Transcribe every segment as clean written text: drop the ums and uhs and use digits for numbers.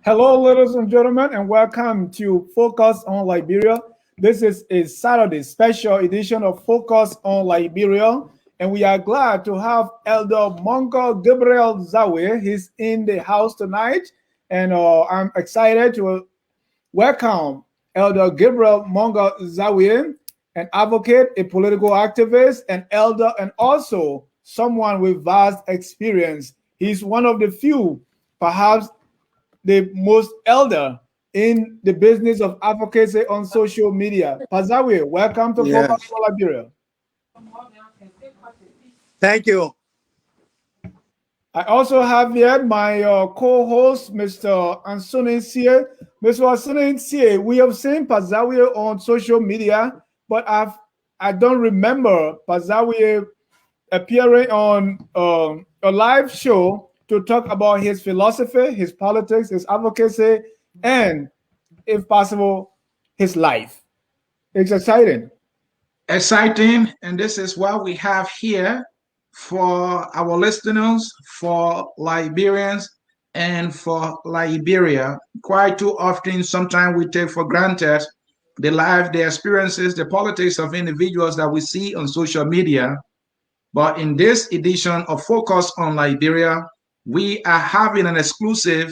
Hello, ladies and gentlemen, and welcome to Focus on Liberia. This is a Saturday special edition of Focus on Liberia, and we are glad to have Elder Monger Gabriel Zarwea. He's in the house tonight, and I'm excited to welcome Elder Gabriel Monger Zarwea, an advocate, a political activist, an elder, and also someone with vast experience. He's one of the few, perhaps the most elder in the business of advocacy on social media. Pazawi, welcome to Focus Yes. on Liberia. Thank you. I also have here my co-host, Mr. Ansonin Sie. Mr. Ansonin Sie, we have seen Pazawi on social media, but I don't remember Pazawi appearing on a live show to talk about his philosophy, his politics, his advocacy, and if possible, his life. It's exciting. Exciting, and this is what we have here for our listeners, for Liberians, and for Liberia. Quite too often, sometimes we take for granted the life, the experiences, the politics of individuals that we see on social media. But in this edition of Focus on Liberia, we are having an exclusive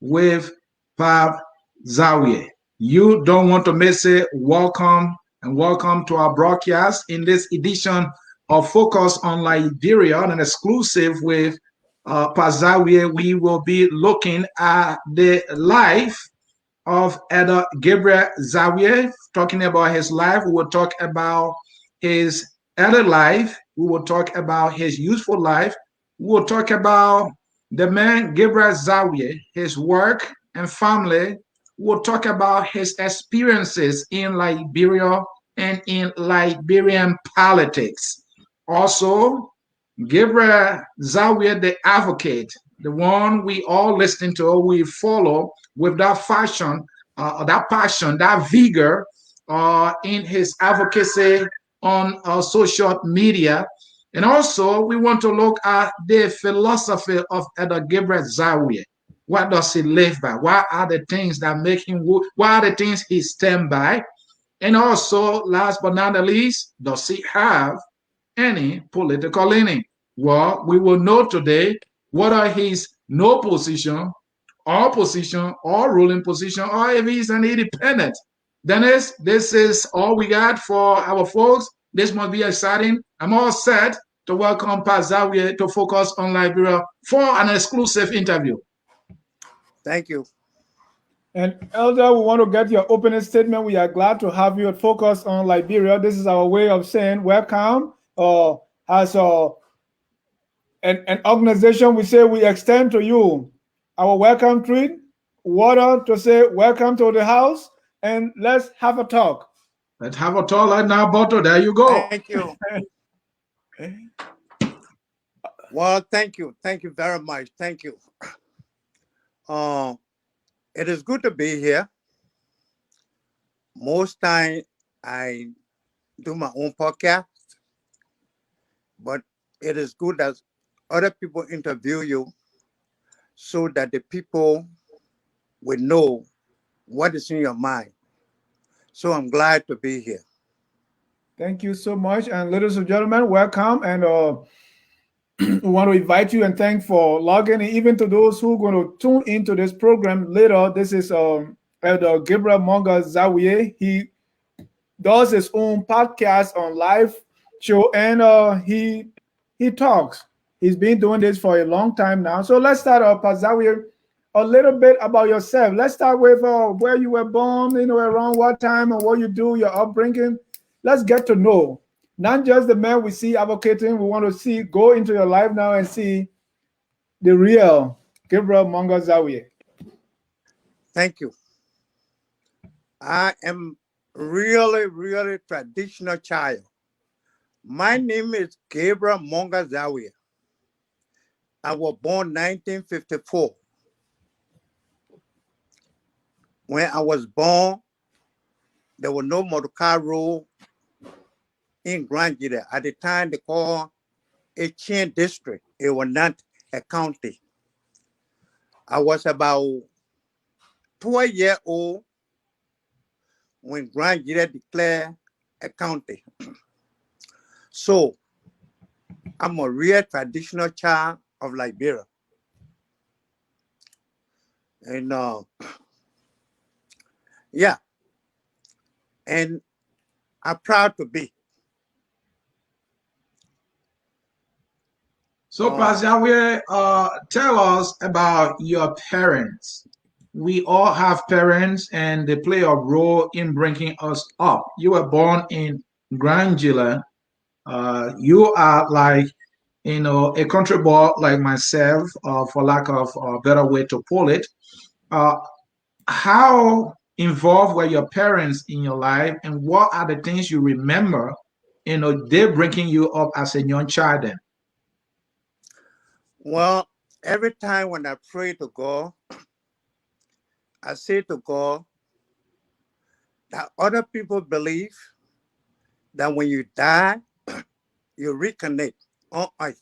with Pab Zawie. You don't want to miss it. Welcome and welcome to our broadcast in this edition of Focus on Liberia, an exclusive with Pazawie. We will be looking at the life of Elder Gabriel Zawie, talking about his life. We will talk about his elder life. We will talk about his useful life. We will talk about the man Gabriel Zawie, his work and family. We will talk about his experiences in Liberia and in Liberian politics. Also, Gabriel Zawie, the advocate, the one we all listen to, we follow with that passion, that vigor in his advocacy on social media. And also, we want to look at the philosophy of Elder Gabriel Zawie. What does he live by? What are the things that make him, what are the things he stand by? And also, last but not the least, does he have any political leaning? Well, we will know today whether he's no position, or ruling position, or if he's an independent. Dennis, this is all we got for our folks. This must be exciting. I'm all set to welcome Pazawie to Focus on Liberia for an exclusive interview. Thank you. And Elder, we want to get your opening statement. We are glad to have you at Focus on Liberia. This is our way of saying welcome. As an organization, we say we extend to you our welcome treat, water to say welcome to the house, and let's have a talk. Let's have a talk right now, Boto. There you go. Thank you. Well, thank you. Thank you very much. Thank you. It is good to be here. Most time I do my own podcast, but it is good that other people interview you so that the people will know what is in your mind. So I'm glad to be here. Thank you so much. And ladies and gentlemen, welcome. And we want to invite you and thank for logging in, even to those who are going to tune into this program later. This is Elder Gabriel Monger Zawie. He does his own podcast on live show, and he talks. He's been doing this for a long time now. So let's start off, Zawie, a little bit about yourself. Let's start with where you were born, around what time and what you do, your upbringing. Let's get to know not just the man we see advocating. We want to see go into your life now and see the real Gabriel Monger Zawie. Thank you. I am really traditional child. My name is Gabriel Monger Zarwea. I was born 1954. When I was born, there was no motor car road in Grand Gita. At the time, they called a chain district. It was not a county. I was about 12-year-old when Grand Jury declared a county. So I'm a real traditional child of Liberia. And yeah, and I'm proud to be. So, Pastor Zarwea, tell us about your parents. We all have parents, and they play a role in bringing us up. You were born in Grangela. You are like, a country boy like myself, for lack of a better way to pull it. Uh, how involved were your parents in your life, and what are the things you remember? They bringing you up as a young child. Then. Well, every time when I pray to God, I say to God that other people believe that when you die, you reconnect on earth.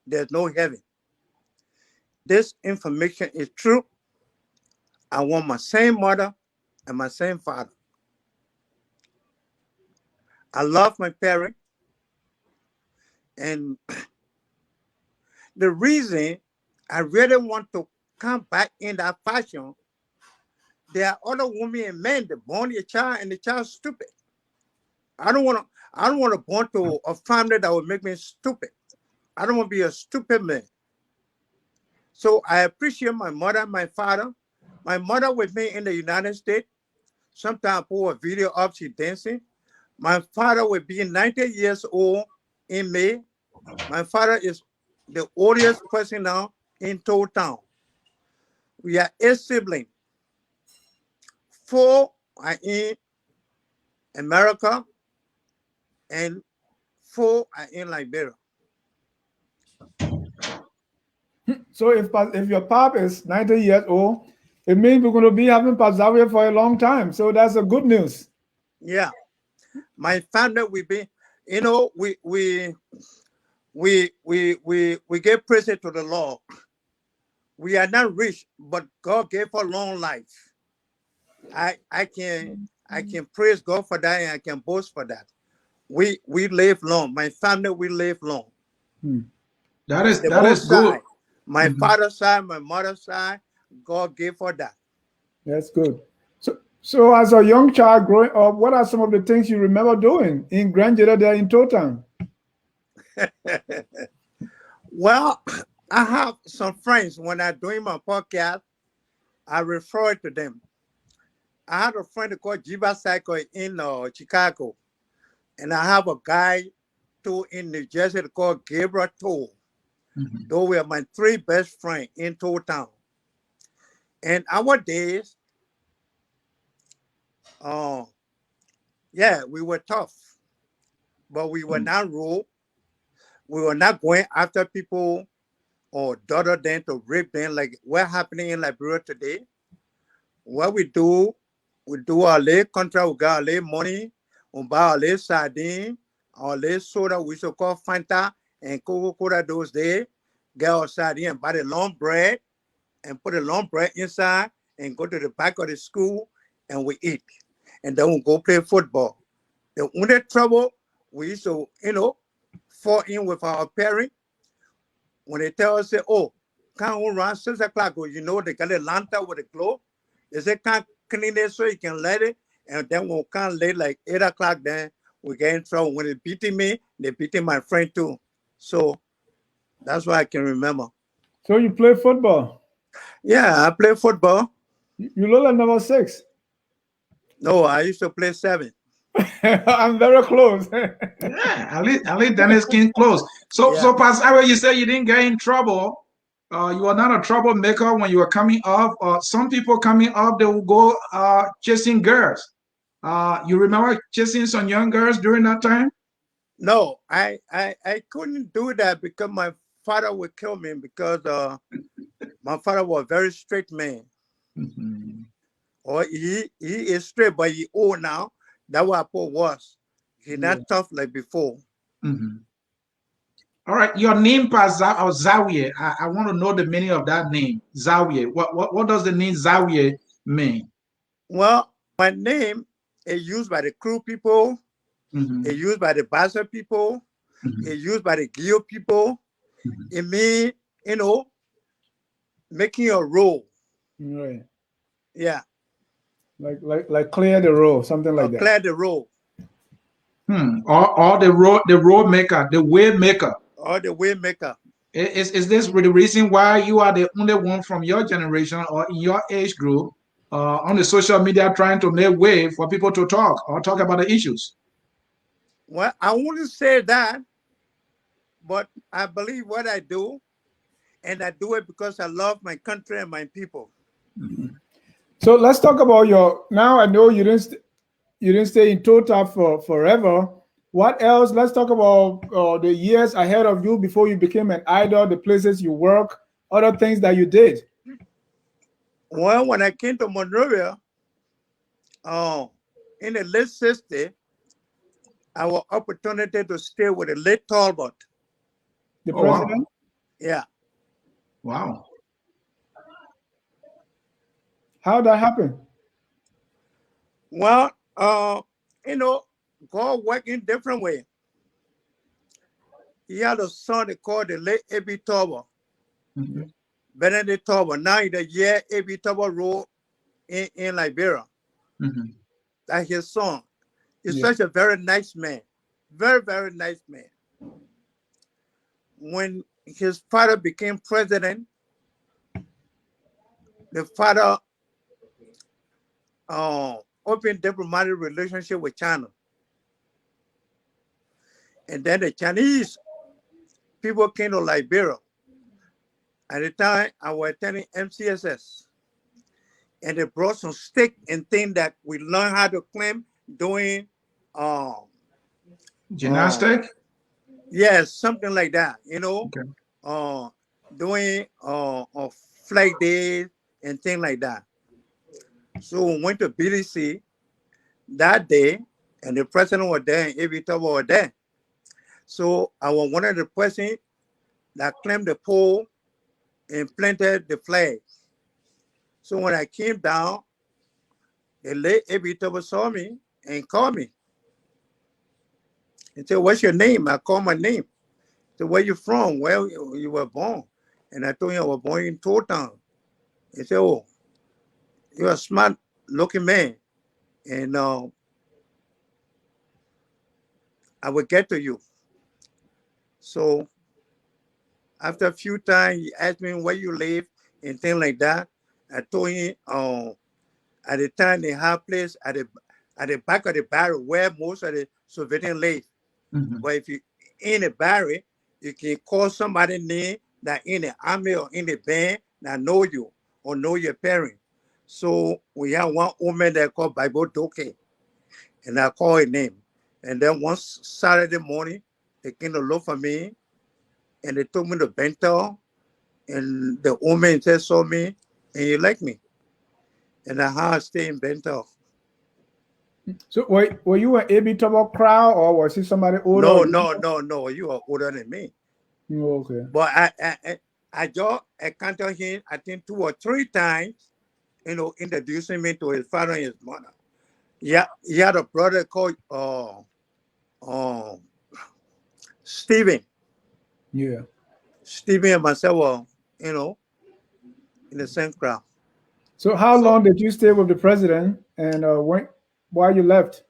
There's no heaven. This information is true. I want my same mother and my same father. I love my parents. And the reason I really want to come back in that fashion, there are other women and men that born a child and the child stupid. I don't want to born to a family that would make me stupid. I don't want to be a stupid man. So I appreciate my mother and my father. My mother with me in the United States. Sometimes I put a video up, she dancing. My father will be 90 years old in May. My father is the oldest person now in town. We are 8 siblings. 4 are in America and 4 are in Liberia. So if your pop is 90 years old, it means we're going to be having Zarwea for a long time. So that's a good news. Yeah. My family will be, we get praise to the Lord. We are not rich, but God gave us long life. I can praise God for that, and I can boast for that. We live long. My family, we live long. That is Both good. Side, my father's side, my mother's side, God gave for that. That's good. So as a young child growing up, what are some of the things you remember doing in Grangela there in Town? Well, I have some friends when I'm doing my podcast, I refer to them. I had a friend called Jiba Cycle in Chicago, and I have a guy too in New Jersey called Gabriel too. Those were my 3 best friends in town. And our days, yeah, we were tough, but we were not rude. We were not going after people or daughter them to rape them like what's happening in Liberia today. What we do our little contract, we got our little money, we buy our little sardine, our little soda, we should call Fanta and Coca-Cola those days, get our sardine and buy the long bread and put the long bread inside and go to the back of the school and we eat. And then we go play football. The only trouble we used to, fall in with our parents when they tell us, say, oh, can't go around 6 o'clock, they got a lantern with a glow. They say, can't clean it so you can let it. And then we can't late like 8 o'clock, then we get in trouble. When they beating me, they beating my friend too. So that's what I can remember. So you play football? Yeah, I play football. You look like number 6. No, I used to play 7. I'm very close. Yeah, at least Dennis came close. So Pastor, you said you didn't get in trouble. You were not a troublemaker when you were coming up. Some people coming up, they will go chasing girls. You remember chasing some young girls during that time? No, I couldn't do that because my father would kill me because my father was a very strict man. Or he is straight, but he old now. That's what Paul was. He's not tough like before. All right, your name, Zarwea. I want to know the meaning of that name, Zarwea. What does the name Zarwea mean? Well, my name is used by the Crew people, it's used by the Bassa people, it's used by the Gio people. It means, making a road. Right. Yeah. Like clear the road, something Or like that. clear the road. Or the road maker, the way maker. Or the way maker. Is this the reason why you are the only one from your generation or in your age group on the social media trying to make way for people to talk or talk about the issues? Well, I wouldn't say that, but I believe what I do, and I do it because I love my country and my people. So let's talk about your. Now I know you didn't stay in Total for forever. What else? Let's talk about the years ahead of you before you became an idol, the places you work, other things that you did. Well, when I came to Monrovia, in the late 60s, our opportunity to stay with the late Talbot. The Oh, wow. president. Yeah. Wow. How that happened? Well, God worked in different way. He had a son they called the late A.B. Talbot. Benedict Talbot. Now in the year A.B. Talbot ruled in Liberia. That's his son. He's such a very nice man. Very, very nice man. When his father became president, the father opened diplomatic relationship with China. And then the Chinese people came to Liberia. At the time, I was attending MCSS. And they brought some stick and thing that we learned how to climb doing gymnastic. Yes, something like that, Okay. Doing flag days and things like that. So we went to BDC that day, and the president was there, and A.B. Talbot was there. So I was one of the persons that climbed the pole and planted the flag. So when I came down, the late A.B. Talbot saw me and called me. He said, "What's your name?" I called my name. He said, "Where you from? Where you were born?" And I told him I was born in Town. He said, "Oh, you're a smart looking man. And I will get to you." So after a few times, he asked me where you live and things like that. I told him at the time they have place at the back of the barrel where most of the civilians live. But if you in a barrel, you can call somebody name that in the army or in the band that know you or know your parents. So we have one woman that called Bible Doke, and I call her name. And then one Saturday morning, they came to look for me, and they took me to Bento, and the woman just saw me, and you like me. And I stay in Bento. So were you an A.B. Talbot crowd, or was he somebody older? No. You are older than me. Oh, okay. But I just encountered him, I think 2 or 3 times, introducing me to his father and his mother. Yeah, he had a brother called Stephen. Yeah. Stephen and myself were, in the same crowd. So how long did you stay with the president, and why you left?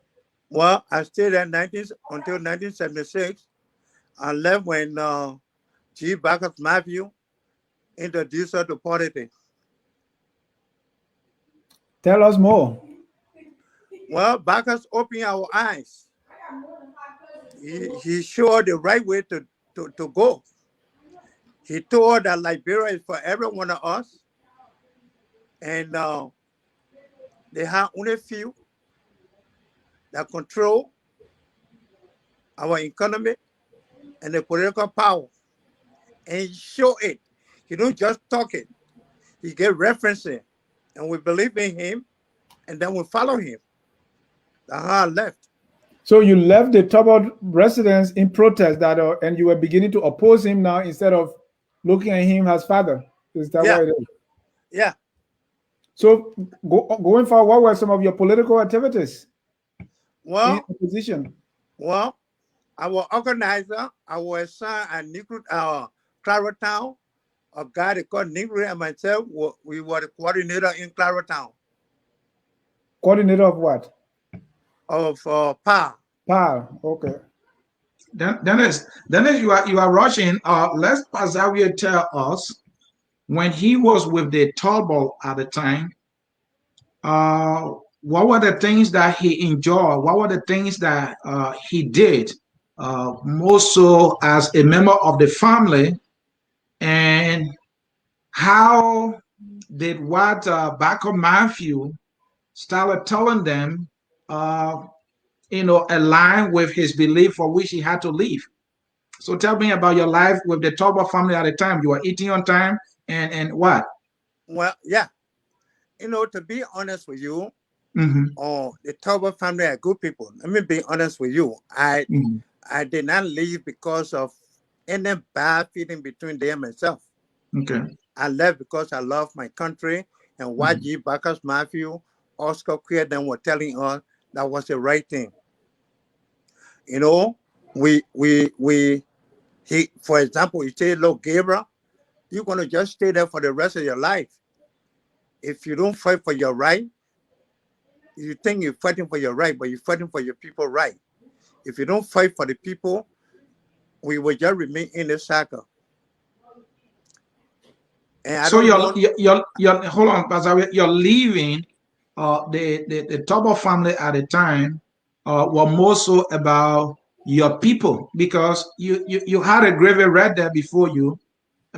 Well, I stayed at until 1976. I left when G. Bacchus Matthew introduced her to politics. Tell us more. Well, Bacchus opened our eyes. He showed the right way to go. He told her that Liberia is for every one of us. And they have only few that control our economy and the political power. And he show it. He don't just talk it. He get references. And we believe in him, and then we follow him. That's how I left. So you left the Talbot residence in protest and you were beginning to oppose him now instead of looking at him as father. Is that Yeah. what it is? Yeah. So going forward, what were some of your political activities in Well, opposition? well, I was organizer. I was assigned at Negro, Claratown. A guy that called Negro and myself, we were the coordinator in Claratown Coordinator of what? of PA. PAL. Okay. Dennis, you are rushing. Let Zarwea tell us when he was with the Talbot at the time. What were the things that he enjoyed? What were the things that he did? More so as a member of the family, and how did what Baco Matthew started telling them, align with his belief for which he had to leave? So tell me about your life with the Talbot family at the time. You were eating on time and what? Well, yeah, to be honest with you, Mm-hmm. the Toba family are good people. Let me be honest with you. Mm-hmm. I did not leave because of any bad feeling between them and myself. Okay. I left because I love my country, and what Mm-hmm. G. Bacchus Matthew, Oscar Queer, them were telling us that was the right thing. You know, he, for example, you say, look, Gabriel, you're gonna just stay there for the rest of your life. If you don't fight for your right, you think you're fighting for your right, but you're fighting for your people right. If you don't fight for the people, we will just remain in the circle. And I So don't you're want. you're hold on, Pastor. You're leaving the Tobo family at the time were more so about your people because you had a gravy right there before you,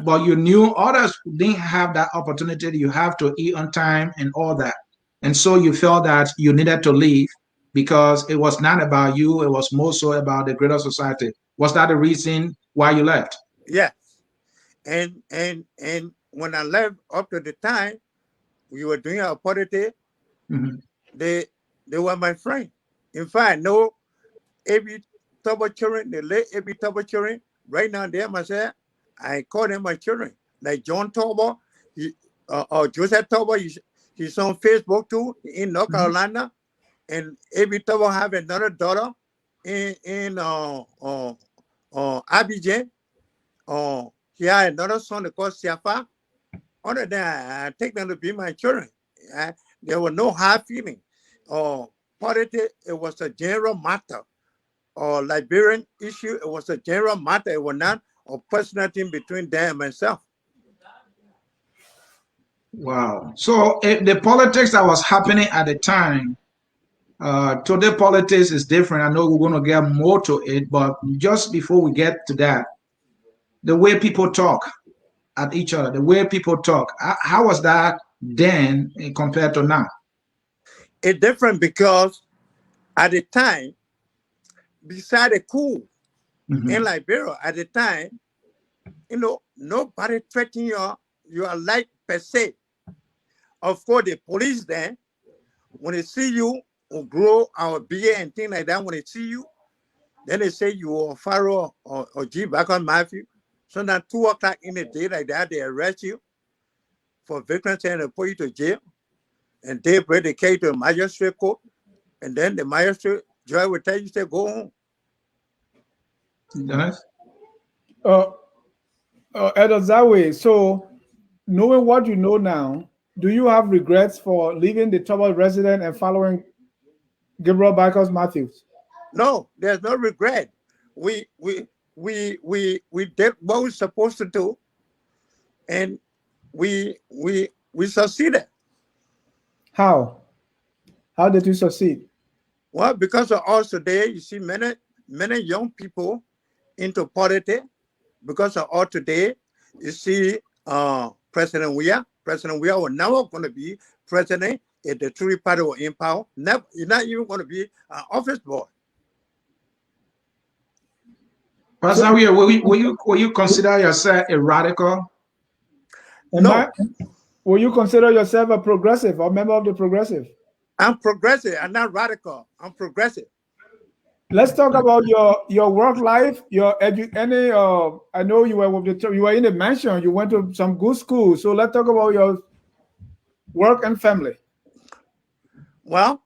but you knew others didn't have that opportunity. You have to eat on time and all that. And so you felt that you needed to leave because it was not about you, it was more so about the greater society. Was that the reason why you left? Yes. And when I left up to the time we were doing our politics, Mhm. they they were my friend. In fact, no every Toba children, they late every Toba children. Right now they are myself. I call them my children. Like John Toba, he Joseph Toba, he's on Facebook too in North Mhm. Carolina. And every Toba have another daughter in Abidjan. He had another son called Siafa. Other than I take them to be my children. Uh, there was no hard feeling. Politics, it was a general matter. Or Liberian issue, it was a general matter. It was not a personal thing between them and myself. Wow. So the politics that was happening at the time, today politics is different. I know we're going to get more to it, but just before we get to that, the way people talk at each other, the way people talk, how was that then compared to now? It's different because at the time, beside the coup in Mhm. Liberia, at the time, nobody threatening your life per se. Of course, the police then, when they see you or grow our beard and things like that, when they see you, then they say you are Pharaoh or G back on Matthew. So now 2 o'clock in the day like that, they arrest you for victims and they put you to jail. And they bring the case to the magistrate court. And then the magistrate judge will tell you to go home. Dennis? Uh, Elder Zawe, so knowing what you know now, do you have regrets for leaving the Toba resident and following Gabriel Bacchus Matthews? No, there's no regret. We we we did what we're supposed to do, and we succeeded. How? How did you succeed? Well, because of us today, you see many young people into politics. Because of all today, you see President Weah was never going to be president if the Tory party were in power. Never, you're not even going to be an office boy. Pastor, So, will you consider yourself a radical? am I, No, will you consider yourself a progressive or member of the progressive? I'm progressive. I'm not radical. I'm progressive. Let's talk about your work life. I know you were in the mansion. You went to some good school. So let's talk about work and family. Well,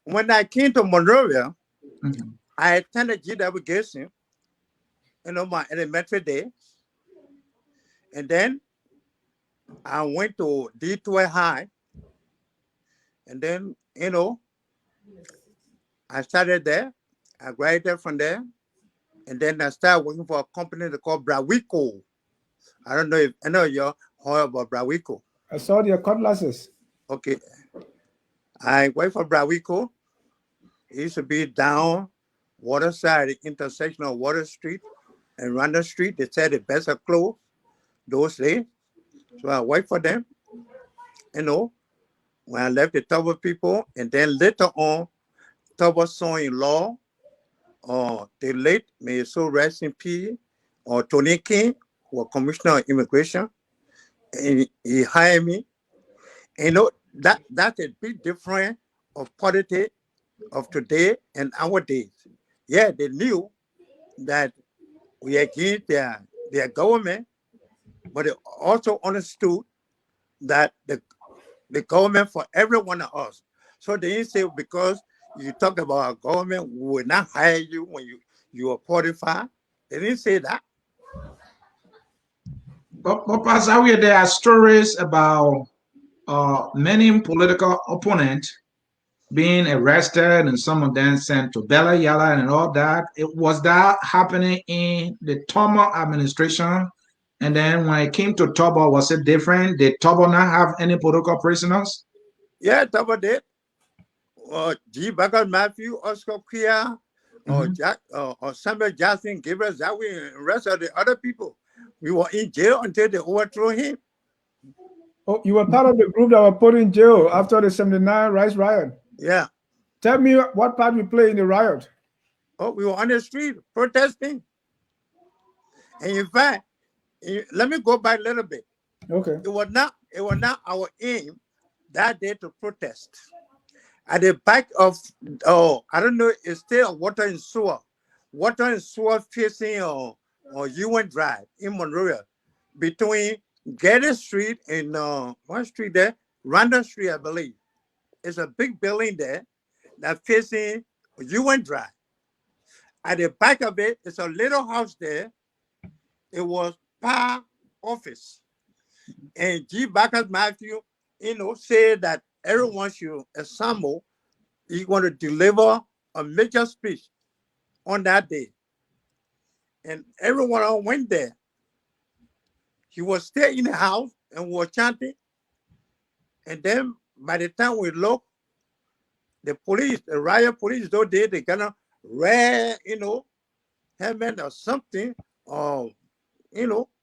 when I came to Monrovia, Mhm. I attended GW, my elementary days, and then I went to D12 High, and then I started there. I graduated from there, and then I started working for a company called Brawico. I don't know if I know you heard about Brawico. I saw your cutlasses. Okay, I worked for Brawico. It used to be down Waterside, the intersection of Water Street and Randall Street. They said the best of clothes those days. So I worked for them, when I left the Tubber people, and then later on, Tubber son-in-law, the late, may his soul rest in peace, or Tony King, who was Commissioner of Immigration, and he hired me. That's a big difference of politics of today and our days. Yeah, they knew that we against their government, but they also understood that the government for every one of us. So they didn't say because you talk about our government, we will not hire you when you are qualified. They didn't say that. But Pastor, there are stories about many political opponents being arrested and some of them sent to Bella Yala and all that. It was that happening in the Tomo administration. And then when it came to Tobo, was it different? Did Tobo not have any political prisoners? Yeah, talk about that. G. Bugger Matthew, Oscar Kia, or Mhm. Jack, or Samuel Jackson, Gabriel, Zarwea, and the rest of the other people. We were in jail until they overthrew him. Oh, you were part of the group that were put in jail after the 79 rice riot. Yeah. Tell me what part you play in the riot. Oh, we were on the street protesting. And in fact, let me go back a little bit. Okay. It was not our aim that day to protest. At the back of I don't know, it's still water and sewer. Water and sewer facing UN Drive in Monrovia between Getty Street and what street there? Randall Street, I believe. It's a big building there that facing UN Drive. At the back of it is a little house there. It was power office. And G. Bacchus Matthew, said that everyone should assemble. He's going to deliver a major speech on that day. And everyone went there. He was still in the house and was chanting. And then by the time we looked, the police, the riot police, those days, they gonna red, helmet or something, or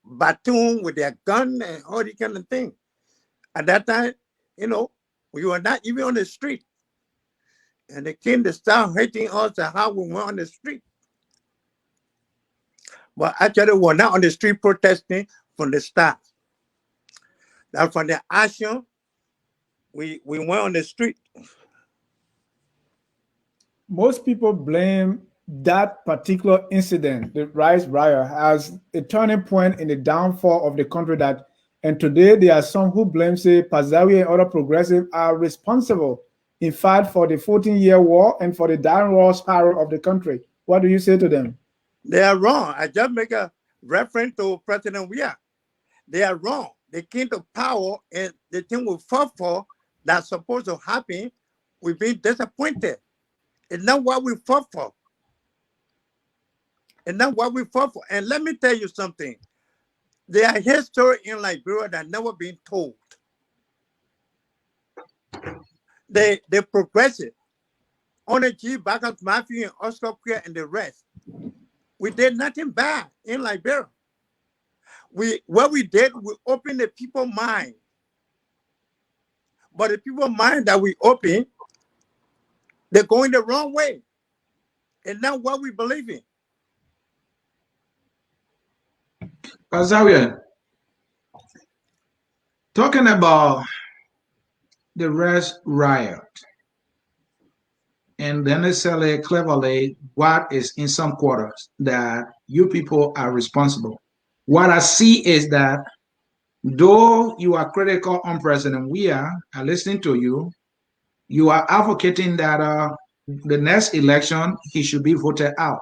baton with their gun and all these kind of thing. At that time, we were not even on the street. And they came to start hating us and how we went on the street. But actually, we were not on the street protesting from the start. That from the action, we went on the street. Most people blame that particular incident, the rice riot, as a turning point in the downfall of the country. And today there are some who blame, say, Pazawi and other progressives are responsible, in fact, for the 14-year war and for the downward spiral of the country. What do you say to them? They are wrong. I just make a reference to President Weah. They are wrong. They came to power and the thing we fought for that's supposed to happen, we've been disappointed. It's not what we fought for. It's not what we fought for. And let me tell you something. There are history in Liberia that never been told. They progressive. On the G. Bacchus Matthew and Oscar Queer and the rest. We did nothing bad in Liberia. What we did, we opened the people's mind. But the people's mind that we open, they're going the wrong way. And not what we believe in. Pazawi, talking about the rest riot and then necessarily cleverly what is in some quarters that you people are responsible. what I see is that though you are critical on President Weah, I listening to you, you are advocating that the next election he should be voted out.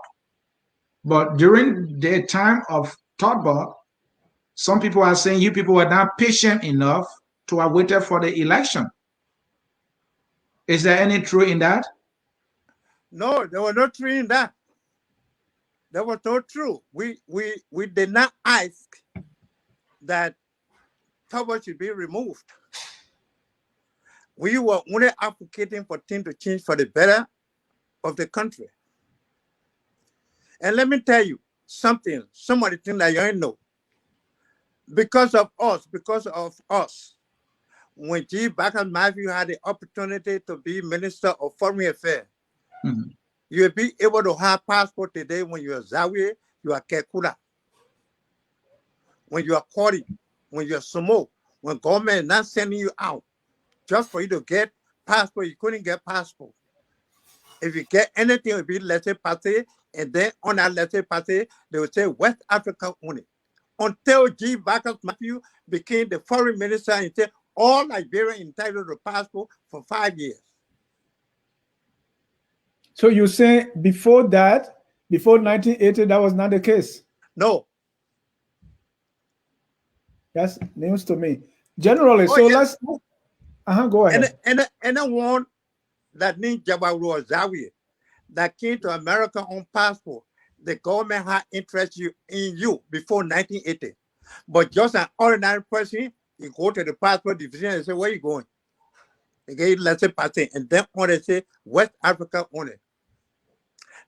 But during the time of Todbot, some people are saying you people were not patient enough to have waited for the election. Is there any truth in that? No, there was no truth in that. There was no truth. We did not ask that Todbot should be removed. We were only advocating for things to change for the better of the country. And let me tell you something, some of the things that you ain't know. Because of us, when G. Bacchus Matthew had the opportunity to be Minister of Foreign Affairs, you'll be able to have passport today when you're Zarwea, you are Kekula. When you are Kori, when you're Sumo, when government is not sending you out, just for you to get passport, you couldn't get passport. If you get anything, it will be laissez-passer, and then on that laissez-passer, they will say West Africa only. Until G. Bacchus Matthew became the foreign minister and said all Liberians entitled to passport for 5 years. So you say before that, before 1980, that was not the case? No. That's news to me. Generally, so let's go ahead. And anyone that named Gabriel Zarwea that came to America on passport, the government had interest in you before 1980. But just an ordinary person, you go to the passport division and say, where you going? They gave laissez-passer, and then on they say West Africa only.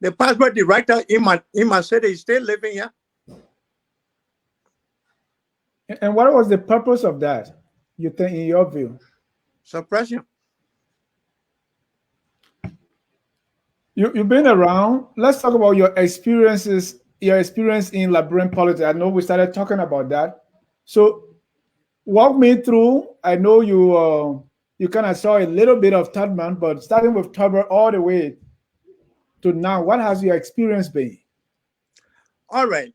The passport director in my city is still living here. And what was the purpose of that, you think, in your view? Suppression. You've been around. Let's talk about your experience in Liberian politics. I know we started talking about that. So walk me through. I know you kind of saw a little bit of Todman, but starting with Todman all the way to now, what has your experience been? All right.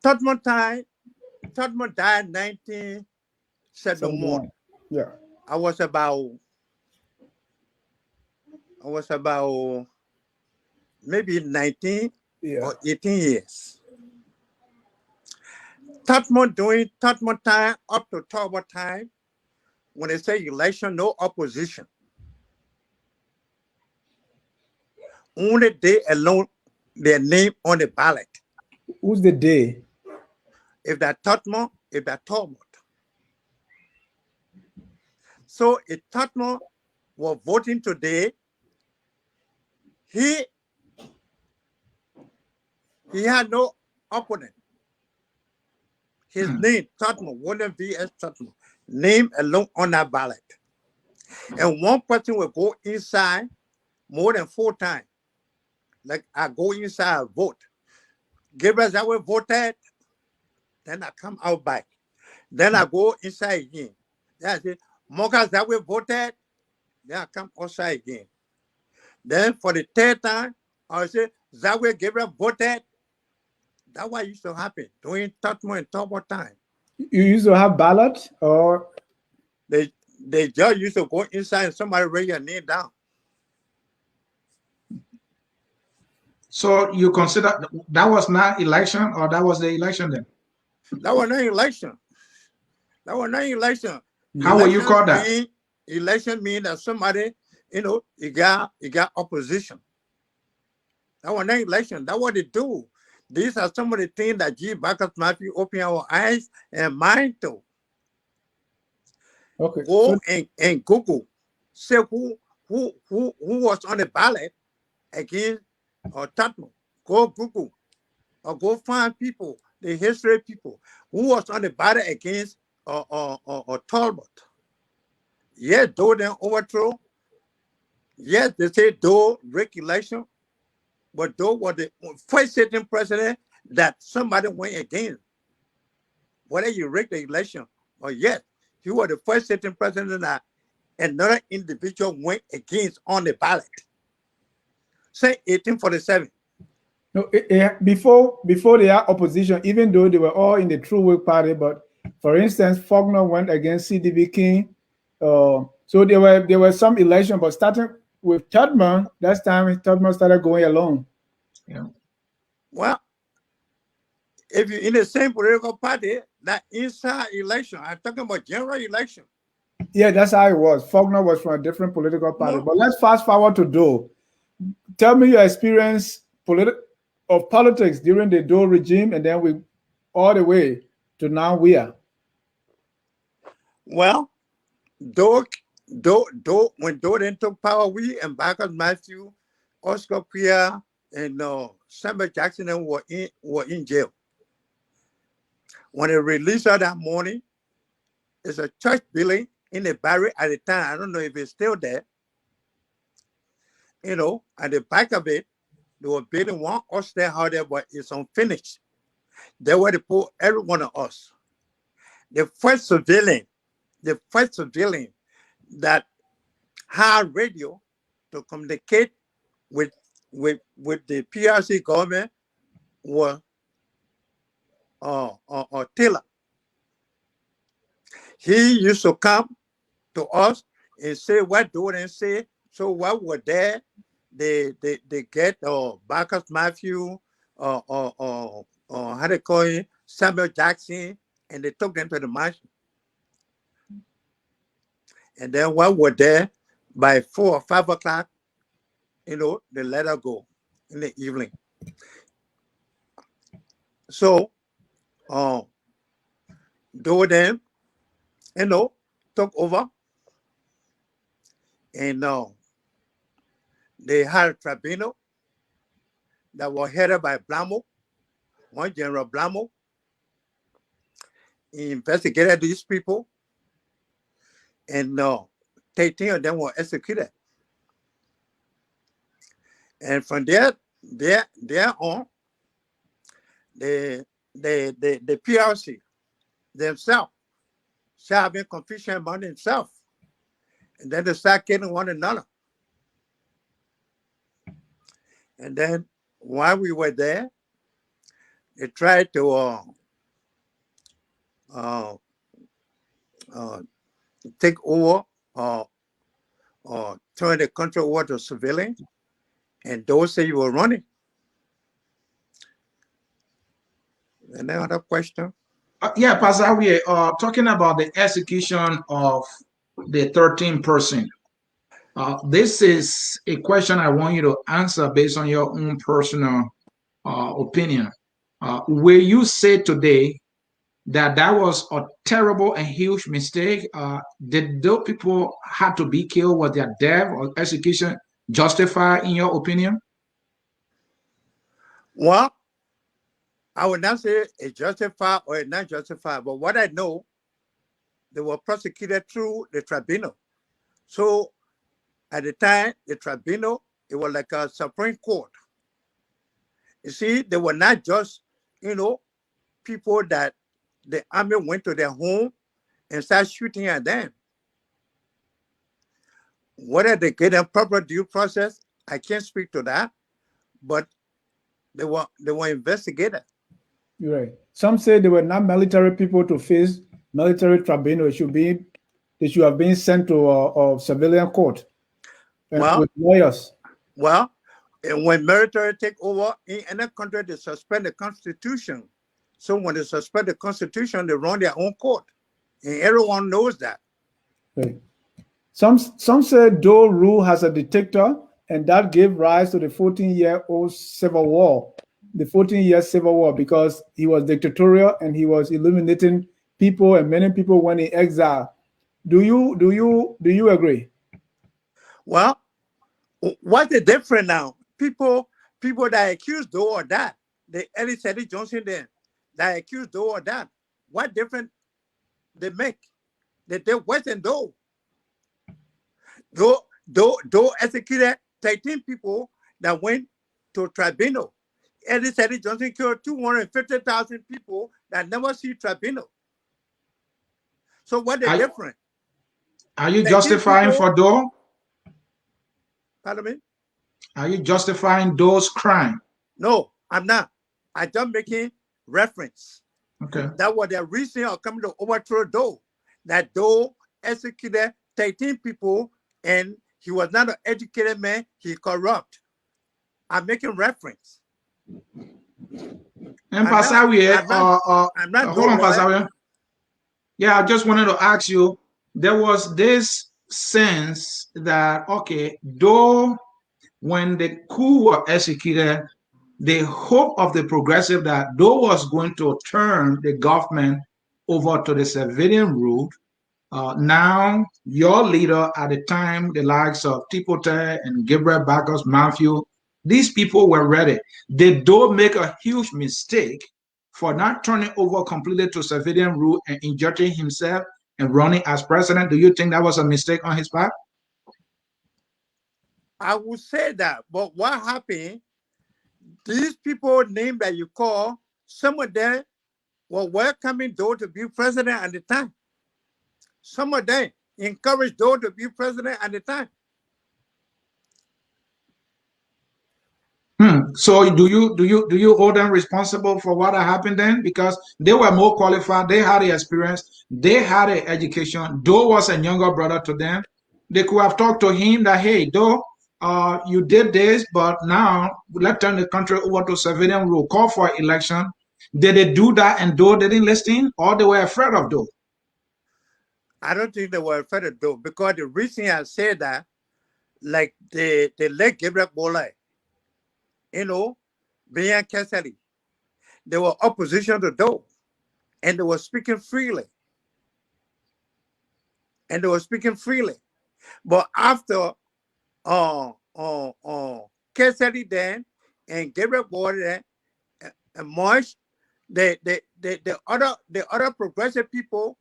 Todman died in 1971. Yeah. I was about maybe 19 or 18 years. During Todman time up to Todman time, when they say election, no opposition. Only they alone, their name on the ballot. Who's the day? If that Todman, if that Todman. So if Todman was voting today, he had no opponent. His name, Todman, William V.S. Todman, name alone on that ballot. And one person will go inside more than 4 times. Like I go inside, vote. Gabriel Zarwea voted, then I come out back. Then I go inside again. Then I say, Monger Zarwea voted, then I come outside again. Then for the 3rd time, I say, Zarwea Gabriel voted. That's what used to happen during Todman and Todman time. You used to have ballot, or they just used to go inside and somebody write your name down. So you consider that was not election, or that was the election then? That was not election. That was not election. How will you call that? Election means that somebody, you got opposition. That was not election. That's what they do. These are some of the things that G. Bacchus Matthew open our eyes and mind to. Okay. Go and Google. Say who was on the ballot against Todman. Go Google or go find people, the history people, who was on the ballot against Talbot. Yes, though they overthrow. Yes, they say though rigged election, but though was the first sitting president that somebody went against. Whether you rigged the election or yes, he was the first sitting president that another individual went against on the ballot. Say 1847. No, before they had opposition, even though they were all in the True Work Party, but for instance, Faulkner went against CDB King. So there were some election, but starting with Tubman, that's time Tubman started going alone. Yeah. Well, if you're in the same political party, that inside election, I'm talking about general election. Yeah, that's how it was. Faulkner was from a different political party. No, But let's fast forward to Doe. Tell me your experience of politics during the Doe regime, and then we all the way to now we are. well, though, when Doe took power, we and Bacchus Matthew, Oscar Pierre, and Samuel Jackson were in jail. When they released her that morning, it's a church building in the barrio at the time. I don't know if it's still there. At the back of it, they were building one upstairs house there, but it's unfinished. They were to put every one of us. The first civilian that had radio to communicate with the PRC government was Taylor. He used to come to us and say what do and say. So what were there? They get Bacchus Matthew, how they call it, Samuel Jackson, and they took them to the mansion. And then what were there by 4 or 5 o'clock, they let her go in the evening. So do them, took over, and they had a tribunal that was headed by Blamo, one General Blamo. He investigated these people, and 13 of them were executed. And from there on, the PRC themselves started having confusion among themselves, and then they start killing one another. And then while we were there, they tried to take over turn the country over to civilian, and those say you were running. Another question? Yeah, Pastor, we are talking about the execution of the 13 person. This is a question I want you to answer based on your own personal opinion. Will you say today that was a terrible and huge mistake? Did those people have to be killed? Was their death or execution justified in your opinion? Well, I would not say it's justified or it's not justified, but what I know, they were prosecuted through the tribunal. So at the time, the tribunal, it was like a Supreme Court. You see, they were not just, people that the army went to their home and started shooting at them. Whether they get a proper due process, I can't speak to that, but they were investigated. You're right. Some say they were not military people to face military tribunal. They should have been sent to a civilian court with lawyers. Well, when military take over in any country, they suspend the constitution. So when they suspend the constitution, they run their own court, and everyone knows that. Right. Some say Doe rule as a dictator, and that gave rise to the 14-year-old civil war. The 14-year civil war, because he was dictatorial and he was eliminating people, and many people went in exile. Do you agree? Well, what's the difference now? People that accuse Doe or that, the Ellis Eddie Johnson then that accuse Doe or that, what difference they make? They wasn't Doe. Doe executed 13 people that went to tribunal. Ellis Eddie Johnson killed 250,000 people that never see tribunal. So what the difference? Are you justifying for Doe? Pardon me? Are you justifying Doe's crime? No, I'm not. I just making reference. Okay. That was the reason of coming to overthrow Doe. That Doe executed 13 people and he was not an educated man, he corrupt. I'm making reference. And Pasawe, I'm not no hold on, lawyer. Pasawe. Yeah, I just wanted to ask you, there was this sense that, okay, though when the coup was executed, the hope of the progressive that though was going to turn the government over to the civilian rule. Now, your leader at the time, the likes of Tipote and Gabriel Bacchus Matthew, these people were ready. They don't make a huge mistake for not turning over completely to civilian rule and injecting himself and running as president. Do you think that was a mistake on his part? I would say that, but what happened? These people name that you call, some of them were welcoming Doe to be president at the time. Some of them encouraged Doe to be president at the time. So do you hold them responsible for what happened then? Because they were more qualified, they had the experience, they had the education. Doe was a younger brother to them. They could have talked to him that, hey, Doe, you did this, but now let's turn the country over to civilian rule. Call for election. Did they do that and Doe didn't listen, or they were afraid of Doe? I don't think they were afraid of Doe because the reason I say that, like they let Gabriel Bola, Brian Cassidy, they were opposition to Doe, and they were speaking freely. But after Cassidy then and Gabriel Bola and Marsh, the other progressive people,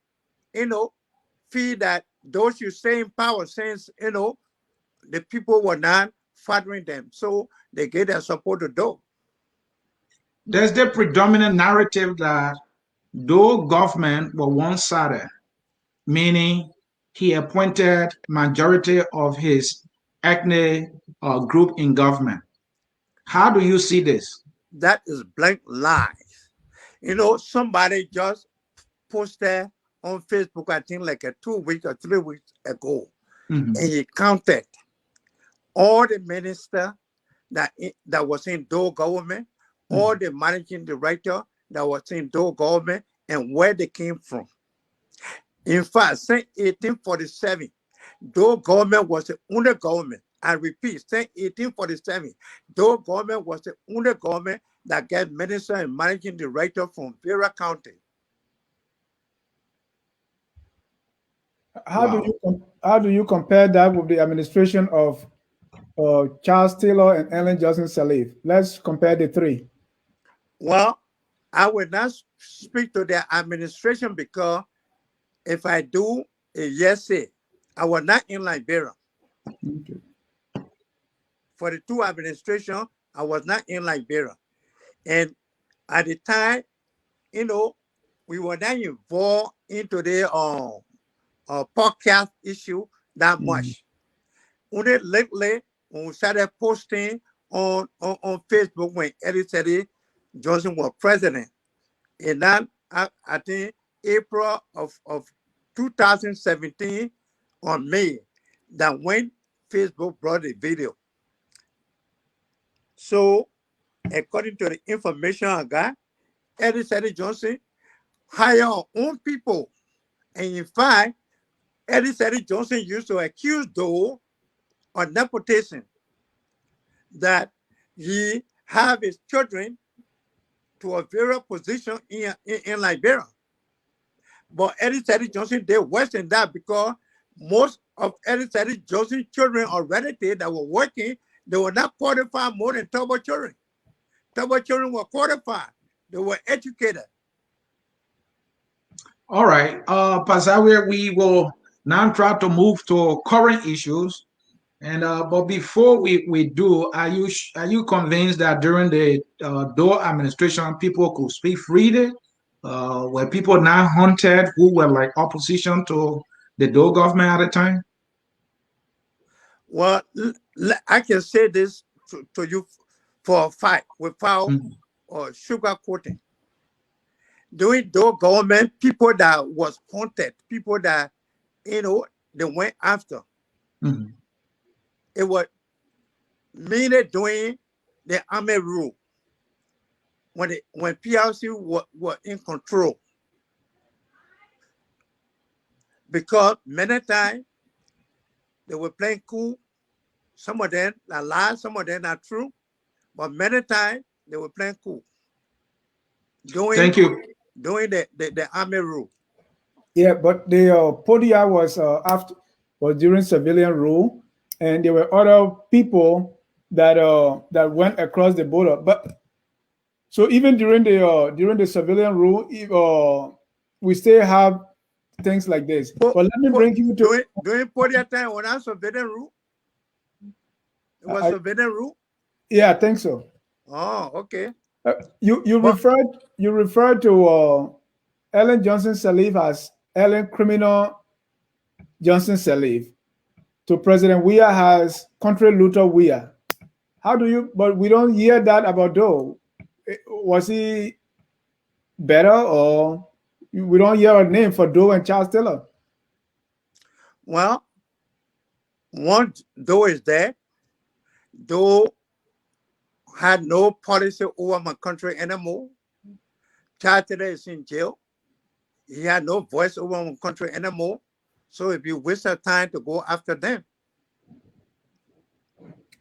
feel that those who stay in power since the people were not fathering them, so they gave their support to Doe. There's the predominant narrative that Doe government were one-sided, meaning he appointed majority of his ethnic group in government. How do you see this? That is blank lies. Somebody just posted on Facebook, I think like 2 weeks or 3 weeks ago, Mhm. and he counted all the ministers that was in Doe government, all the managing director that was in Doe government, and where they came from. In fact, since 1847, Doe government was the only government. I repeat, since 1847, Doe government was the only government that got minister and managing director from Vera County. How do you compare that with the administration of Charles Taylor and Ellen Johnson Sirleaf? Let's compare the three. Well, I will not speak to their administration because if I do a yes say, I was not in Liberia. Okay. For the two administration, I was not in Liberia. And at the time, we were not involved into the podcast issue that much. Only lately, when we started posting on Facebook when Eddie Johnson was president, and then I think April of 2017 on May, that when Facebook brought the video. So, according to the information I got, Eddie Johnson hired our own people. And in fact, Eddie Johnson used to accuse Doe of nepotism, that he have his children to a various position in Liberia. But Eddie Johnson did worse than that because most of Eddie Johnson's children or relatives that were working, they were not qualified more than Turbo children. Turbo children were qualified. They were educated. All right, Pasawe, we will now try to move to current issues. And but before we do, are you convinced that during the Doe administration, people could speak freely? Were people not hunted who were like opposition to the Doe government at the time? Well, I can say this to you for a fight without sugar coating. During the government, people that was wanted, people that, they went after. It was mainly during the army rule, when PRC were in control. Because many times they were playing cool. Some of them are lies, some of them are true, but many times they were playing cool. Thank you. During the army rule. Yeah, but the Podia was during civilian rule, and there were other people that went across the border. But so even during the civilian rule, we still have things like this. But let me bring you to during Podia time when I was civilian rule. It was civilian rule. Yeah, I think so. Oh, okay. You referred to Ellen Johnson Sirleaf as Ellen Criminal Johnson Sirleaf, to President Weah as Country Luther Weah. How do you? But we don't hear that about Doe. Was he better, or we don't hear a name for Doe and Charles Taylor? Well, one, Doe is there. Doe had no policy over my country anymore. Charles Taylor is in jail. He had no voice over my country anymore. So if you waste your time to go after them.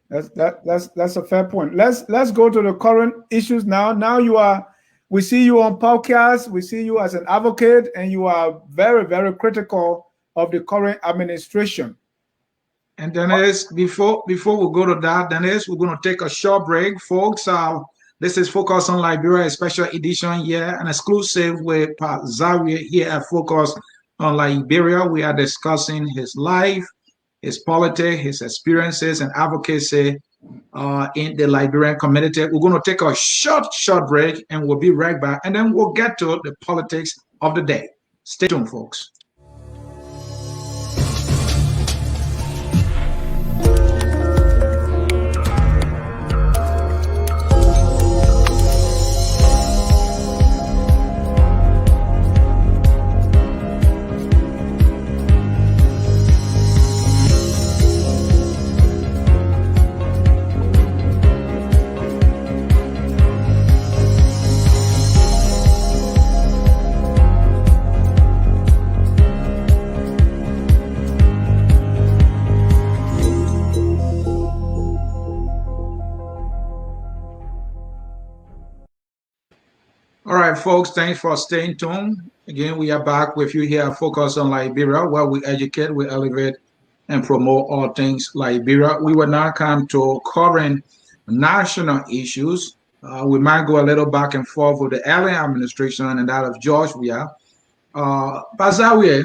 That's a fair point. Let's go to the current issues now. Now we see you on podcast, we see you as an advocate, and you are very, very critical of the current administration. And Dennis, before we go to that, Dennis, we're going to take a short break, folks. This is Focus on Liberia, a special edition here, an exclusive with Zarwea here at Focus on Liberia. We are discussing his life, his politics, his experiences, and advocacy in the Liberian community. We're going to take a short break, and we'll be right back. And then we'll get to the politics of the day. Stay tuned, folks. All right, folks, thanks for staying tuned. Again, we are back with you here at Focus on Liberia, where we educate, we elevate, and promote all things Liberia. We will now come to current national issues. We might go a little back and forth with the alien administration and that of George Weah. Zarwea,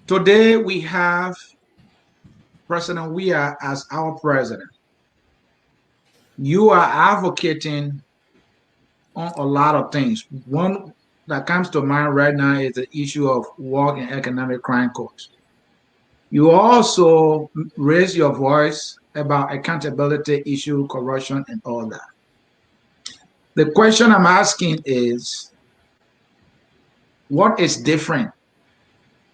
today we have President Weah as our president. You are advocating on a lot of things. One that comes to mind right now is the issue of war and economic crime courts. You also raise your voice about accountability issue, corruption, and all that. The question I'm asking is, what is different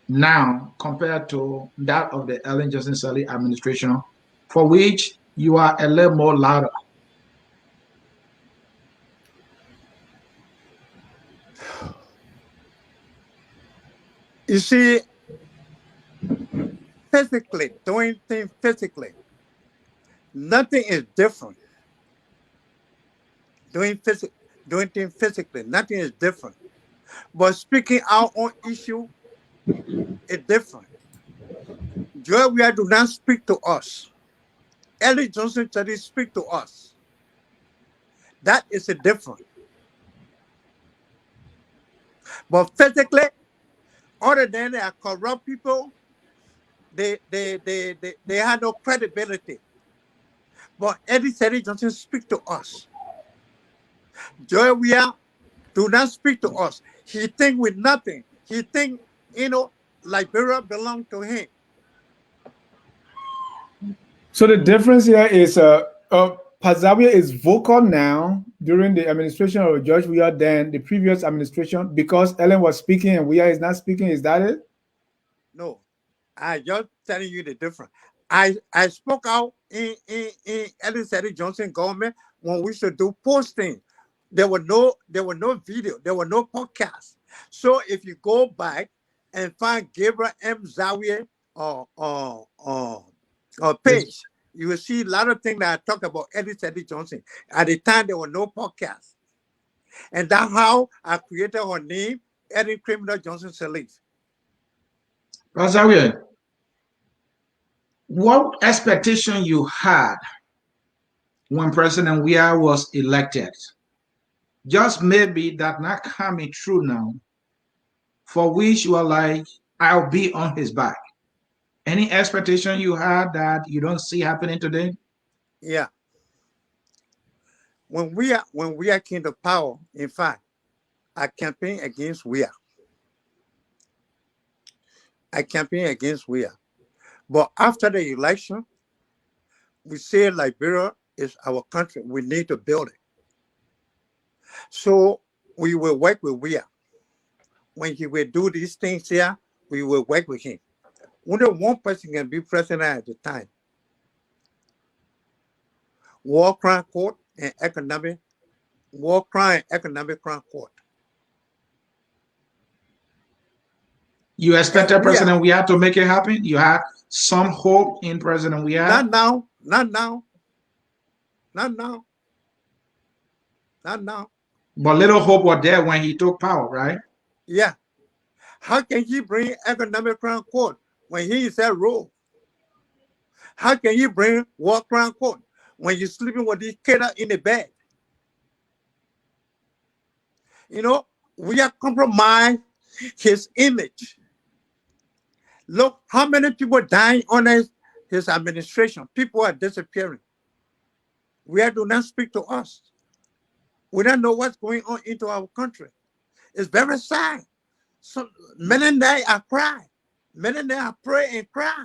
now compared to that of the Ellen Johnson Sirleaf administration, for which you are a little more louder? You see, physically, doing things physically, nothing is different. Doing things physically, nothing is different. But speaking our own issue is different. Zarwea do not speak to us. Ellen Johnson Sirleaf speak to us. That is a difference. But physically, other than they are corrupt people, they have no credibility. But Ellen Johnson speak to us. Zarwea do not speak to us. He think with nothing. He think, Liberia belong to him. So the difference here is Pazavia is vocal now during the administration of George Weah than the previous administration because Ellen was speaking and Weah is not speaking. Is that it? No, I just telling you the difference. I spoke out in Elizabeth Johnson government when we should do posting. There were no video, there were no podcast. So if you go back and find Gabriel M. Zarwea page, you will see a lot of things that I talk about Elizabeth Johnson. At the time, there were no podcast. And that's how I created her name, Eddie Criminal Johnson Salif. Zarwea, what expectation you had when President Weah was elected? Just maybe that not coming true now, for which you are like, I'll be on his back. Any expectation you had that you don't see happening today? Yeah. When Weah came to power, in fact, I campaigned against Weah. But after the election, we said Liberia is our country. We need to build it. So we will work with Weah. When he will do these things here, we will work with him. Only one person can be president at the time. War crime court and economic crime court. You expected President Weah to make it happen? You had some hope in President Weah? Not now. But little hope was there when he took power, right? Yeah. How can he bring economic crime court when he is at rule? How can you bring war crime court when you're sleeping with this kid in the bed? You know, we have compromised his image. Look how many people dying under his administration. People are disappearing. We do not speak to us. We don't know what's going on into our country. It's very sad. So many nights I cry. Many nights I pray and cry.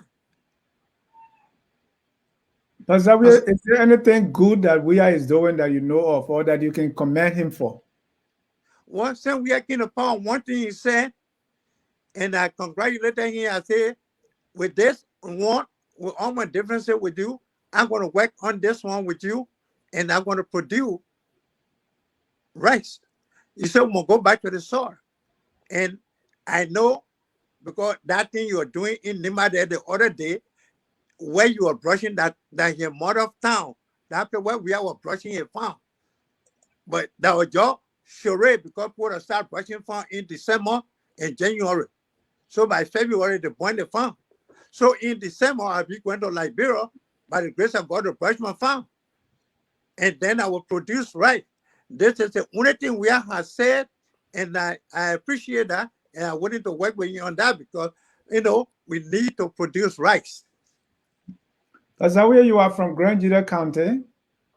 But Zarwea, is there anything good that Weah is doing that you know of or that you can commend him for? Well, since we are in the power, one thing he said, and I congratulated him. I said, with this one, with all my differences with you, I'm going to work on this one with you, and I'm going to produce rice. He said, we'll go back to the soil. And I know, because that thing you are doing in Lima there the other day, where you are brushing that your mother of town, that's where we are brushing a farm. But that was your charade because people start brushing farm in December and January. So by February, they burn the farm. So in December, I'll be going to Liberia by the grace of God to brush my farm. And then I will produce rice. This is the only thing we have said, and I appreciate that. And I wanted to work with you on that because, we need to produce rice. Zarwea, you are from Grand Juda County.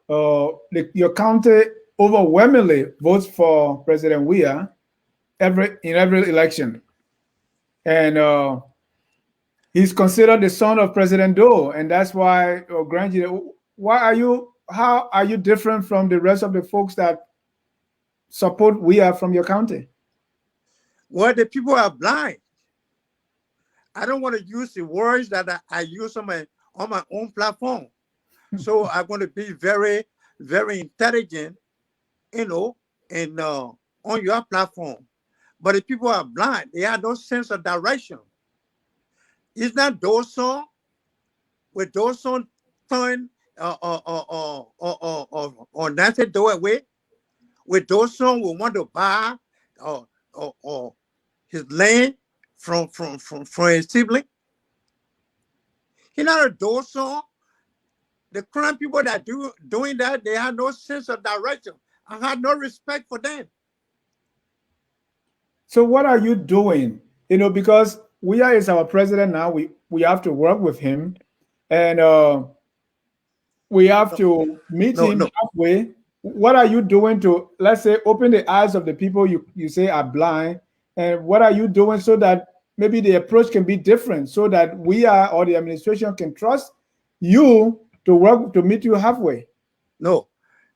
Your county overwhelmingly votes for President Weah in every election. And he's considered the son of President Doe. And that's why Grand Juda, how are you different from the rest of the folks that support Weah from your county? Well, the people are blind. I don't want to use the words that I use on my own platform. So I'm going to be very, very intelligent, and on your platform. But the people are blind. They have no sense of direction. It's not those songs. With those songs turn or Nancy do away. With those songs, we want to buy his land from his sibling. He's not a those song. The current people that doing that, they have no sense of direction. I have no respect for them. So what are you doing? Because Weah is our president now. We have to work with him, and we have to meet him halfway. What are you doing to, let's say, open the eyes of the people you say are blind? And what are you doing so that maybe the approach can be different, so that Weah or the administration can trust you to work to meet you halfway. No.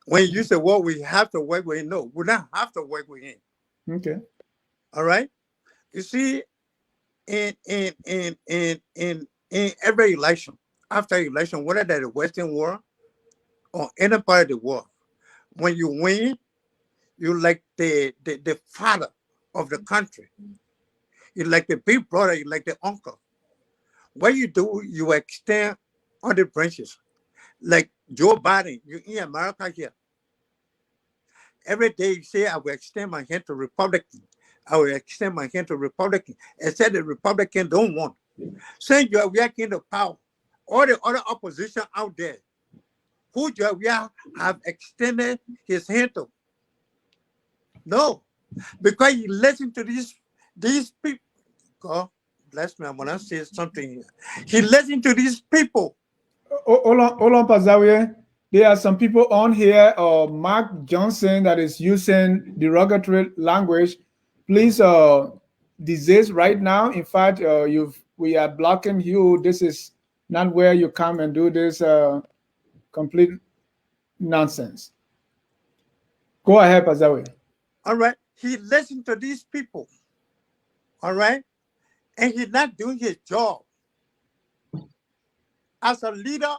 When you say, well, we have to work with him, no, we don't have to work with him. Okay. All right. You see, in every election, after election, whether that's the Western world or any part of the world, when you win, you like the father of the country. You like the big brother, you like the uncle. What you do, you extend other branches. Like Joe Biden, you in America here. Every day you say, I will extend my hand to Republican. I will extend my hand to Republican. And said the Republican don't want. Saying you are working the power. All the other opposition out there, who we have extended his hand to. No, because he listened to these people. God bless me, I'm gonna say something here. He listened to these people. Hold on, Pazawe. There are some people on here, Mark Johnson, that is using derogatory language. Please desist right now. In fact, we are blocking you. This is not where you come and do this complete nonsense. Go ahead, Pazawe. All right. He listened to these people. All right. And he's not doing his job. As a leader,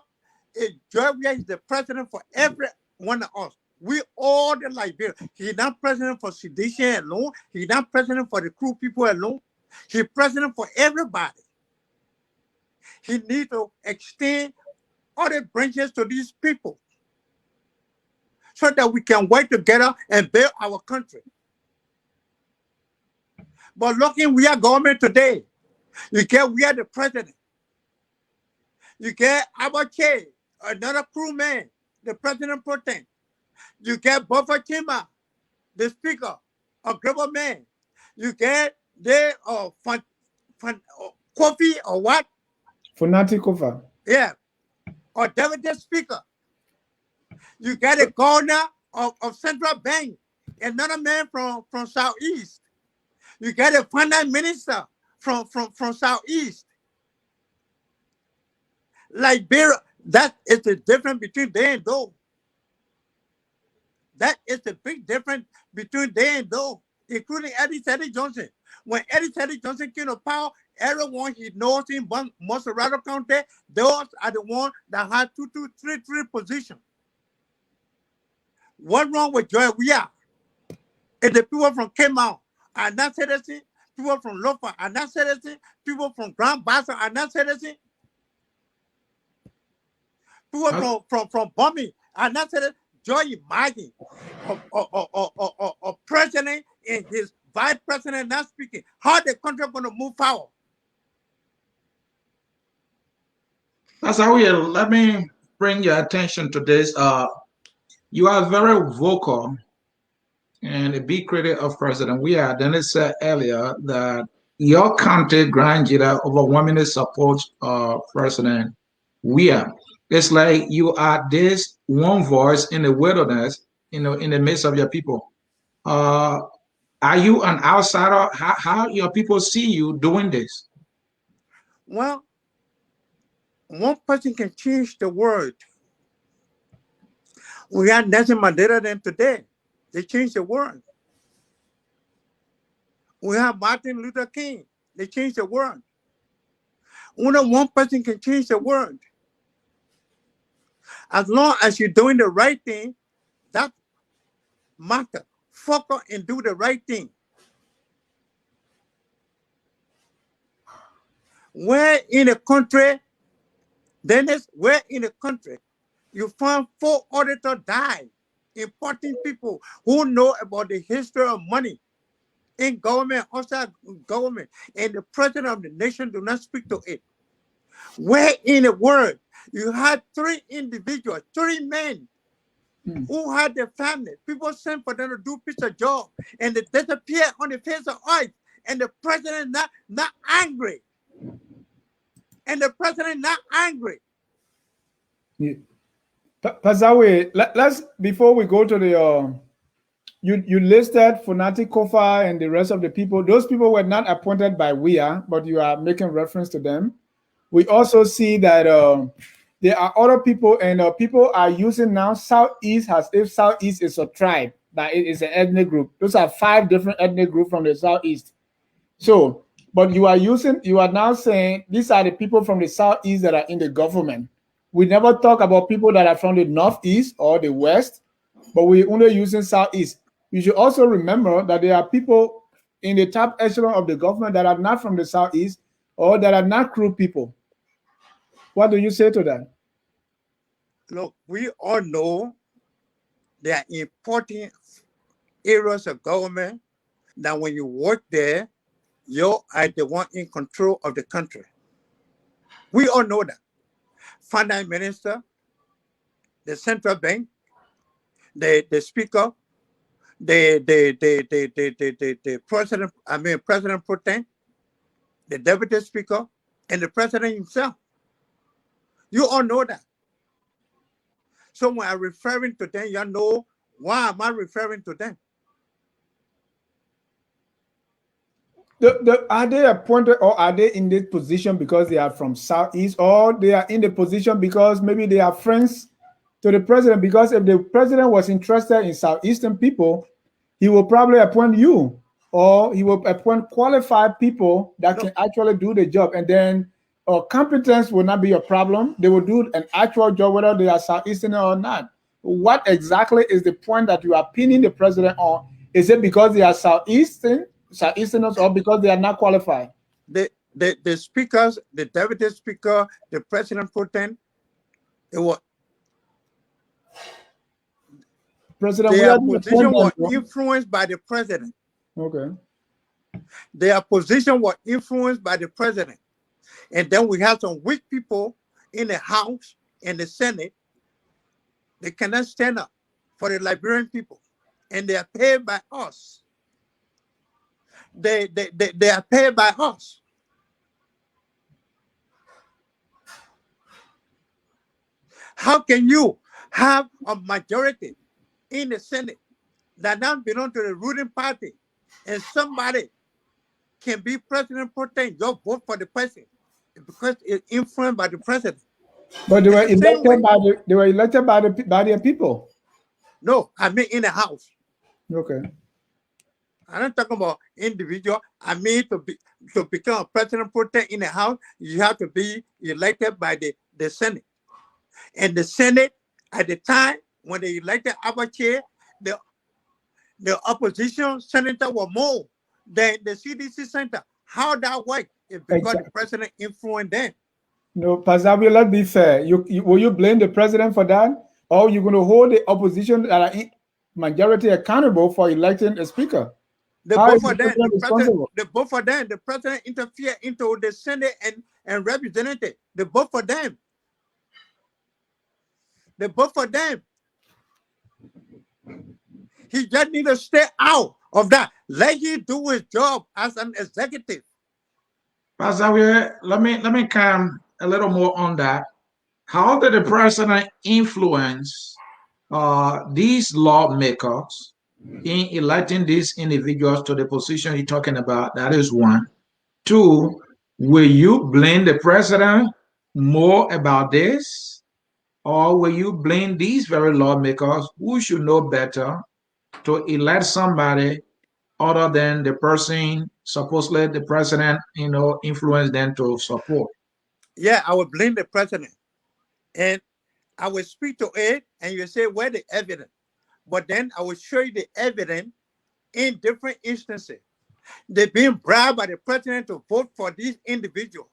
Zarwea is the president for every one of us. We all the Liberians. He's not president for Sedition alone. He's not president for the crew people alone. He's president for everybody. He needs to extend other branches to these people so that we can work together and build our country. But looking, we are government today. We are the president. You get Abache, another crewman, the president pro tem. You get Buffer Chima, the speaker, a global man. You get the Kofi or what? Funati Kofa. Yeah. Or David the speaker. You get a governor of Central Bank, another man from Southeast. You get a finance minister from Southeast. Liberia, that is the difference between they and those. That is the big difference between they and those, including Eddie Johnson. When Eddie Johnson came to power, everyone he knows in Monserrato County, those are the ones that had 2, 2, 3, 3 positions. What's wrong with Zarwea? If the people from Kemau are not citizens, people from Lofa are not citizens, people from Grand Bassa are not citizens, people from Bummy are not citizens. Joy imagine a president and his vice president not speaking. How the country going to move forward? That's how let me bring your attention to this. You are very vocal and a big critic of President Weah. Dennis said earlier that your county grand jury overwhelmingly supports President Weah. It's like you are this one voice in the wilderness, in the midst of your people. Are you an outsider? How your people see you doing this? Well, one person can change the world. We had Nelson Mandela then today. They changed the world. We have Martin Luther King. They changed the world. Only one person can change the world. As long as you're doing the right thing, that matter. Focus and do the right thing. Where in the country, Dennis, where in the country, you find 4 auditors die, important people who know about the history of money in government, outside government, and the president of the nation do not speak to it. Where in the world you had 3 individuals, 3 men who had their family. People sent for them to do piece of job, and they disappear on the face of earth, and the president not angry. And the president not angry. Yeah. Pazawe, let's before we go to the you listed Funati Kofa and the rest of the people. Those people were not appointed by WIA, but you are making reference to them. We also see that there are other people, and people are using now Southeast as if Southeast is a tribe, that it is an ethnic group. Those are 5 different ethnic groups from the Southeast. So, but you are now saying these are the people from the Southeast that are in the government. We never talk about people that are from the Northeast or the West, but we're only using Southeast. You should also remember that there are people in the top echelon of the government that are not from the Southeast or that are not Kru people. What do you say to that? Look, we all know there are important areas of government that when you work there, you are the one in control of the country. We all know that. Finance minister, the central bank, the speaker, the president, President pro tem, the deputy speaker, and the president himself. You all know that. So when I'm referring to them, you know why am I referring to them? Are they appointed, or are they in this position because they are from Southeast, or they are in the position because maybe they are friends to the president? Because if the president was interested in Southeastern people, he will probably appoint you, or he will appoint qualified people that can actually do the job, and then competence will not be a problem. They will do an actual job whether they are Southeastern or not. What exactly is the point that you are pinning the president on? Is it because they are Southeasterners, or because they are not qualified? The speakers, the deputy speaker, the president pro tem, their position was influenced by the president. Okay. Their position was influenced by the president. And then we have some weak people in the House and the Senate. They cannot stand up for the Liberian people. And they are paid by us. They are paid by us. How can you have a majority in the Senate that now belong to the ruling party, and somebody can be president pro tem? You vote for the president because it's influenced by the president. But they were elected by their people. No, I mean in the House. Okay. I'm not talking about individual. I mean to become a president pro tem in the House, you have to be elected by the Senate. And the Senate, at the time when they elected our chair, the opposition senator were more than the CDC center. How that work? It's because the president influenced them. No, Pastor, let's be fair. Will you blame the president for that? Or you're going to hold the opposition that are in majority accountable for electing a speaker? The both of them, the president interfered into the Senate and representative. The both of them. The both of them. He just need to stay out of that. Let him do his job as an executive. Pastor, let me come a little more on that. How did the president influence these lawmakers in electing these individuals to the position you're talking about? That is one. Two, will you blame the president more about this? Or will you blame these very lawmakers who should know better to elect somebody other than the person supposedly the president, influenced them to support? Yeah, I would blame the president. And I will speak to it and you say, where the evidence? But then I will show you the evidence in different instances. They're being bribed by the president to vote for these individuals.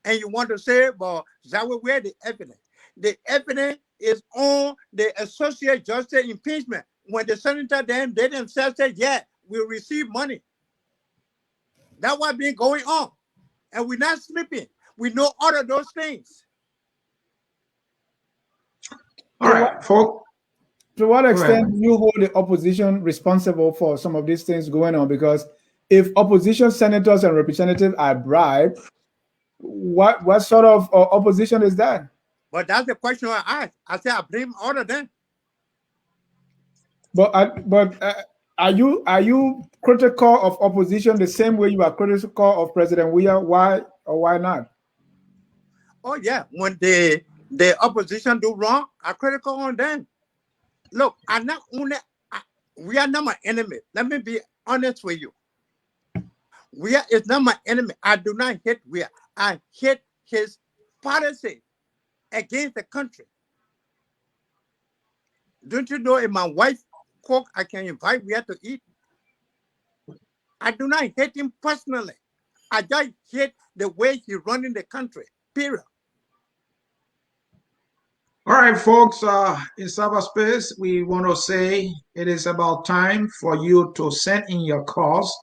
And you want to say, well, Zarwea, where the evidence? The evidence is on the associate justice impeachment. When the senator then they themselves said, yeah, we'll receive money. That's what's been going on. And we're not sleeping. We know all of those things. All right, folks. To what extent do you hold the opposition responsible for some of these things going on? Because if opposition senators and representatives are bribed, what sort of opposition is that? But that's the question I asked. I said I blame all of them. But are you critical of opposition the same way you are critical of President Weah? Why or why not? Oh yeah, when the the opposition do wrong, I critical on them. Look, I'm not only we are not my enemy. Let me be honest with you. We are is not my enemy. I do not hate we are. I hate his policy against the country. Don't you know if my wife cook, I can invite we to eat? I do not hate him personally. I just hate the way he's running the country. Period. All right, folks, in cyberspace, we want to say it is about time for you to send in your calls.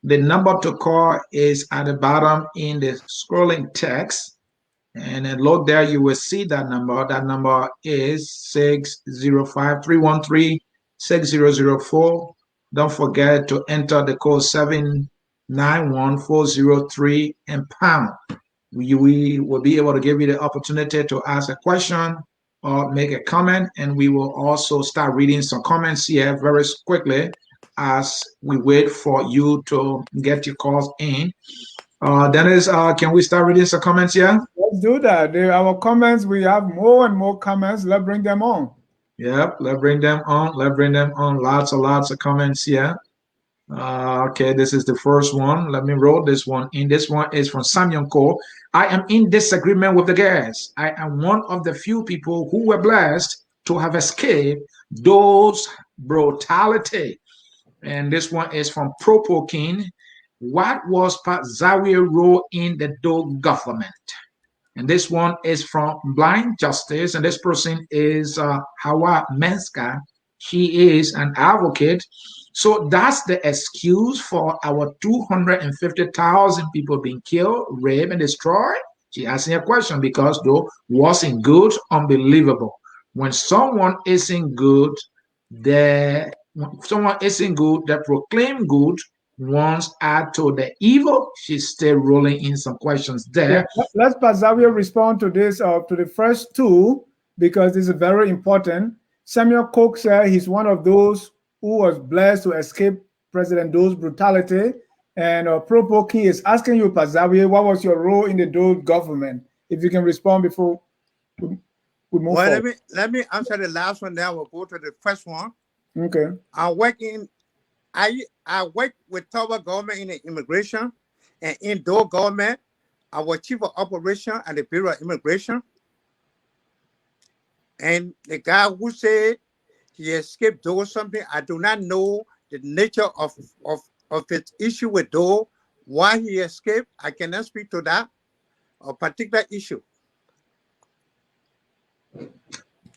The number to call is at the bottom in the scrolling text. And then look there, you will see that number. That number is 605-313-6004. Don't forget to enter the code 791403 and pound. We will be able to give you the opportunity to ask a question or make a comment, and we will also start reading some comments here very quickly as we wait for you to get your calls in. Dennis, can we start reading some comments here? Let's do that. Our comments, we have more and more comments. Let's bring them on. Yep, let's bring them on. Let's bring them on. Lots of comments here. Okay, this is the first one. Let me roll this one in. This one is from Samuel Cole. I am in disagreement with the guests. I am one of the few people who were blessed to have escaped those brutality. And this one is from Propo King. What was Pat Zarwea's role in the Doe government? And this one is from Blind Justice. And this person is Hawa Menska. She is an advocate. So that's the excuse for our 250,000 people being killed, raped, and destroyed? She asking a question because though wasn't good, unbelievable. When someone isn't good, they proclaim good, once add to the evil. She's still rolling in some questions there. Yeah, let's Zarwea respond to this, to the first two, because this is very important. Samuel Coke said he's one of those who was blessed to escape President Doe's brutality. And Propo King is asking you, Zarwea, what was your role in the Doe government? If you can respond before we move forward. Let me answer the last one, then we'll go to the first one. Okay. I work with Tower government in the immigration, and in Doe government, I was chief of operation at the Bureau of Immigration. And the guy who said he escaped Doe something, I do not know the nature of his issue with Doe, why he escaped. I cannot speak to that, a particular issue.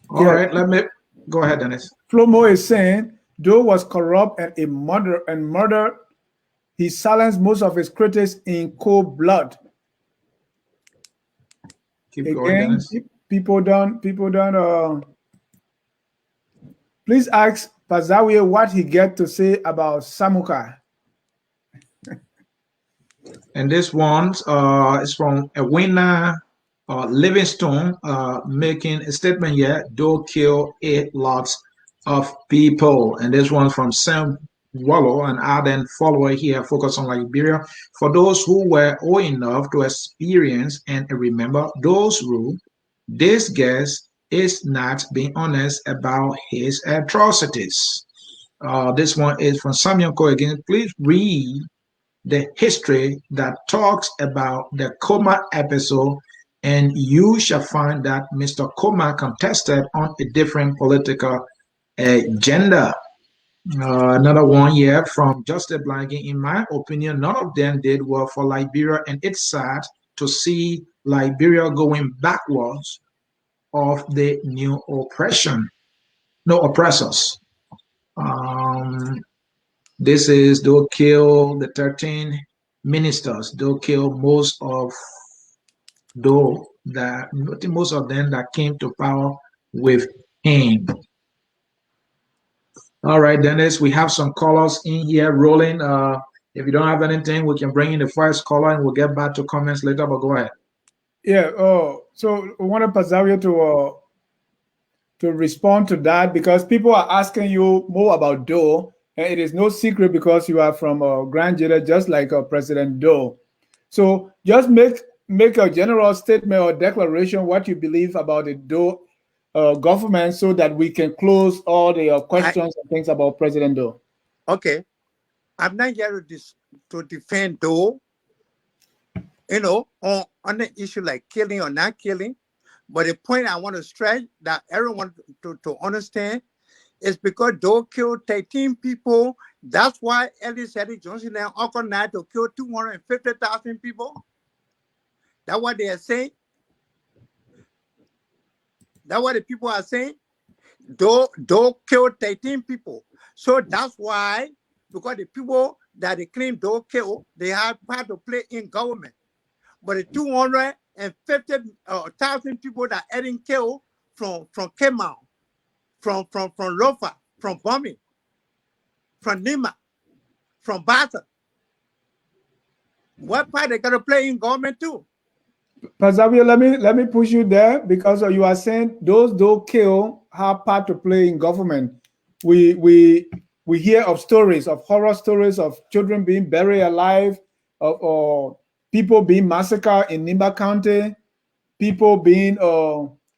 All right, let me go ahead, Dennis. Flomo is saying Doe was corrupt and a murdered. He silenced most of his critics in cold blood. Keep going, Dennis. People don't. Please ask Zarwea what he get to say about Samuka. And this one is from Edwina Livingstone, making a statement here. Doe killed 8 lots of people. And this one from Sam Wallow, and ardent follower here, focus on Liberia. For those who were old enough to experience and remember those rules, this guest is not being honest about his atrocities. This one is from Samuel Coe again. Please read the history that talks about the Coma episode, and you shall find that Mr. Coma contested on a different political agenda. Another one here from Justice Blanking. In my opinion, none of them did well for Liberia, and it's sad to see Liberia going backwards of the new oppressors. This is they'll kill the 13 ministers. They'll kill most of them that came to power with him. All right, Dennis, we have some callers in here rolling. If you don't have anything, we can bring in the first caller and we'll get back to comments later, but go ahead. Yeah, so I wanted Zarwea to respond to that, because people are asking you more about Doe, and it is no secret because you are from Grand Jada, just like President Doe. So just make make a general statement or declaration what you believe about the Doe government so that we can close all the I questions and things about President Doe? okay. I'm not here to defend Doe, on the issue like killing or not killing. But the point I want to stress that everyone to understand is because Doe killed 13 people. That's why Ellis Eddie Johnson and Uncle Night to kill 250,000 people. That's what they are saying. That's what the people are saying. Doe killed 13 people. So that's why, because the people that they claim Doe killed, they have part to play in government. But the 250,000 people that Eddie killed from Kemau, from Lofa, from bombing, from Nima, from Bata, what part they gotta play in government too? Pastor, let me push you there because you are saying those Doe kill have part to play in government. We hear of stories, of horror stories of children being buried alive, or people being massacred in Nimba County, people being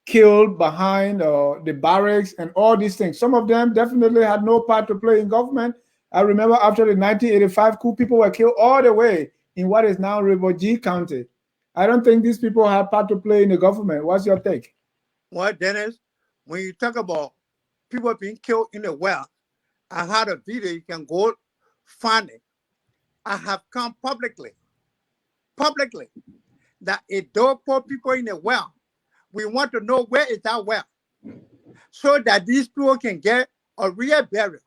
killed behind the barracks and all these things. Some of them definitely had no part to play in government. I remember after the 1985 coup, people were killed all the way in what is now River G County. I don't think these people have part to play in the government. What's your take? Well, Dennis, when you talk about people being killed in the well, I had a video, you can go find it. I have come publicly, that a dog poor people in the well. We want to know where is that well, so that these people can get a real burial.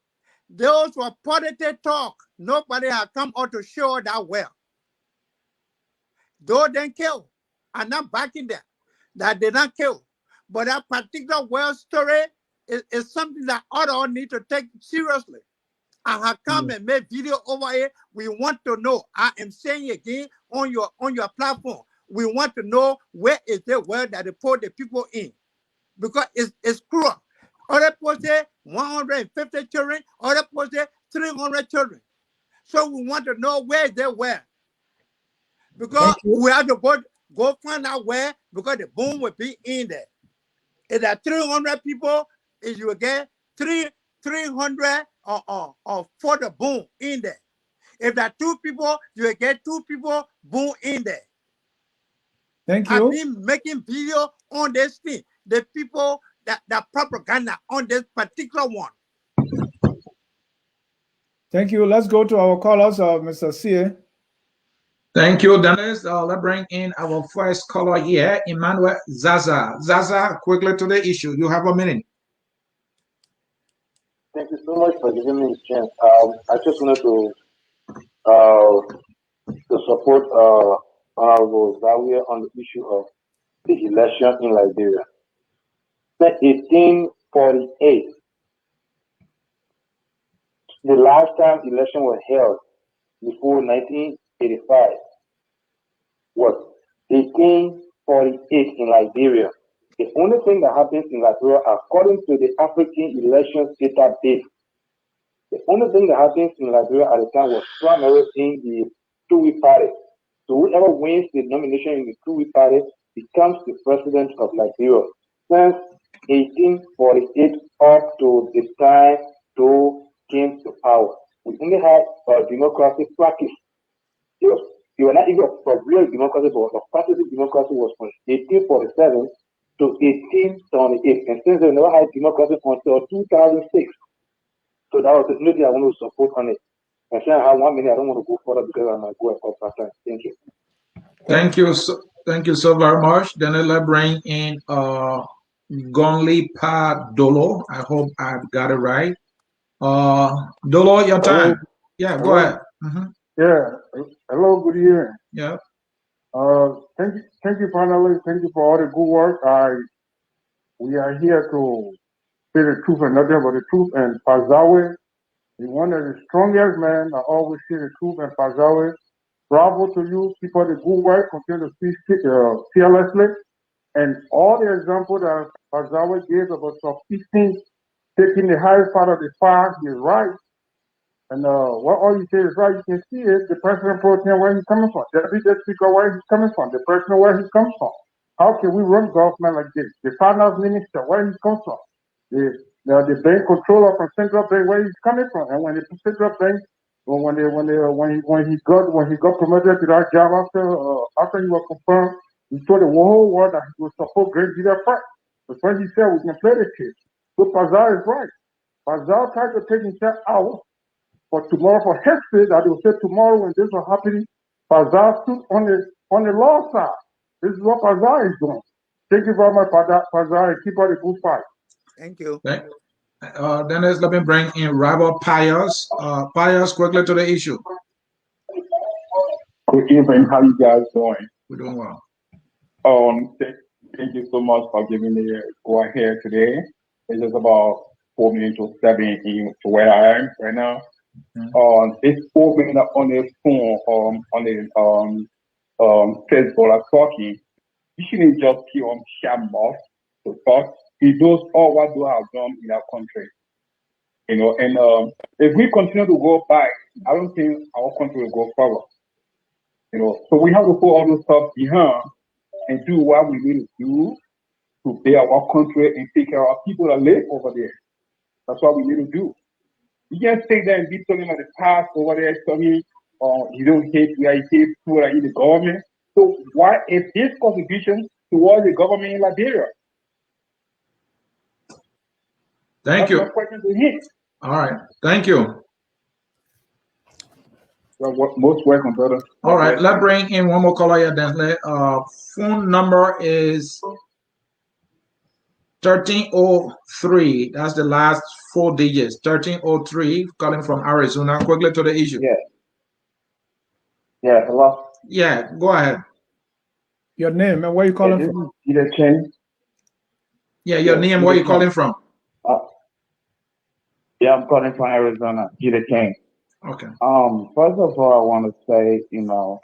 Those were political talk. Nobody has come out to show that well. Though they kill, I'm not backing them, that they not kill. But that particular well story is something that all need to take seriously. I have come and made video over here. We want to know. I am saying again on your platform. We want to know where is the well that they put the people in, because it's cruel. Other people say 150 children. Other people say 300 children. So we want to know where is the well, because we have to go find out where, because the boom will be in there. If there are 300 people, if you get 300 or for the boom in there. If there are 2 people, you will get 2 people boom in there. Thank you. I've been making video on this thing. The people that propaganda on this particular one. Thank you. Let's go to our callers, Mr. Sie. Thank you, Dennis. Let's bring in our first caller here, Emmanuel Zaza. Zaza, quickly to the issue. You have a minute. Thank you so much for giving me this chance. I just wanted to support Honorable Zarwea on the issue of the election in Liberia. In 1848, the last time election was held before 1985 was 1848 in Liberia. The only thing that happens in Liberia, according to the African Elections Database, the only thing that happens in Liberia at the time was primary in the Tuwi party. So whoever wins the nomination in the Tuwi party becomes the president of Liberia. Since 1848 up to the time Doe came to power, we only had a democratic practice. You were not even for real democracy, but the practice of democracy was from 1847 to 1878. And since they never had democracy until 2006. So that was the only thing I want to support on it. And since I have 1 minute, I don't want to go further because I might go off that time. Thank you. Thank you so very much. Then let's bring in Gonli Pa Dolo. I hope I've got it right. Dolo, your time. Yeah, go ahead. Yeah. Hello, good evening. Yeah. Thank you, panelists. Thank you for all the good work. We are here to say the truth and nothing but the truth. And Pazawe is one of the strongest men. I always say the truth. And Pazawe, bravo to you. Keep up the good work. Continue to speak fearlessly. And all the examples that Pazawe gave about subsisting, taking the highest part of the fire, is right. And what all you say is right. You can see it. The president pro tem where he's coming from. Deputy speaker where he's coming from. The president where he comes from. How can we run government like this? The finance minister where he comes from. The bank controller from central bank where he's coming from. And when the central bank when he got promoted to that job after he was confirmed, he told the whole world that he would support Great Leader first. But when he said we can play the case. So Pazal is right. Pazal tried to take himself out for tomorrow, for history, that they will say tomorrow when this was happening, Pazal stood on the law side. This is what Pazal is doing. Thank you very much, Pazal, and keep on the good fight. Thank you. Dennis, let me bring in Robert Pius. Pius, quickly to the issue. Good evening. How you guys doing? We're doing well. Thank you so much for giving me a go ahead today. It's just about 4 minutes to 7 in to where I am right now. It's 4 minutes on the phone on the Facebook are talking. You shouldn't just keep on sham off to talk. He knows all what we have done in our country. You know, and if we continue to go back, I don't think our country will go forward. You know, so we have to put all this stuff behind and do what we need to do to pay our country and take care of people that live over there. That's what we need to do. You can't stay there and be talking about the past over there, telling you don't hate where you hate people in the government. So why is this contribution towards the government in Liberia? Thank you. Question to him. All right. Thank you. Well, most welcome, brother. All right. Let's bring in one more caller here, then. Phone number is 1303. That's the last 4 digits. 1303, calling from Arizona. Quickly to the issue. Yeah, hello. Yeah, go ahead. Your name and where you calling from? Peter King. Yeah, your name, where you calling from? Yeah, I'm calling from Arizona, Peter King. Okay. First of all, I want to say, you know,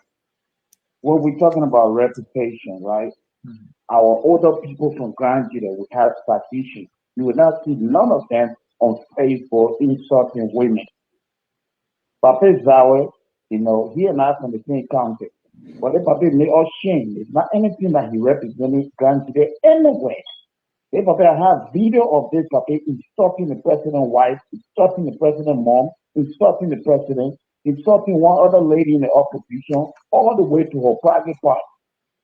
when we're talking about reputation, right? Mhm. Our older people from Grand Judah, we have statistics. You will not see none of them on Facebook insulting women. Papa Zarwea, you know, he and I from the same county. But if Papa made us shame, it's not anything that he represented Grand Judah anywhere. If Papa have video of this Papa insulting the president's wife, insulting the president's mom, insulting the president, insulting one other lady in the opposition, all the way to her private part.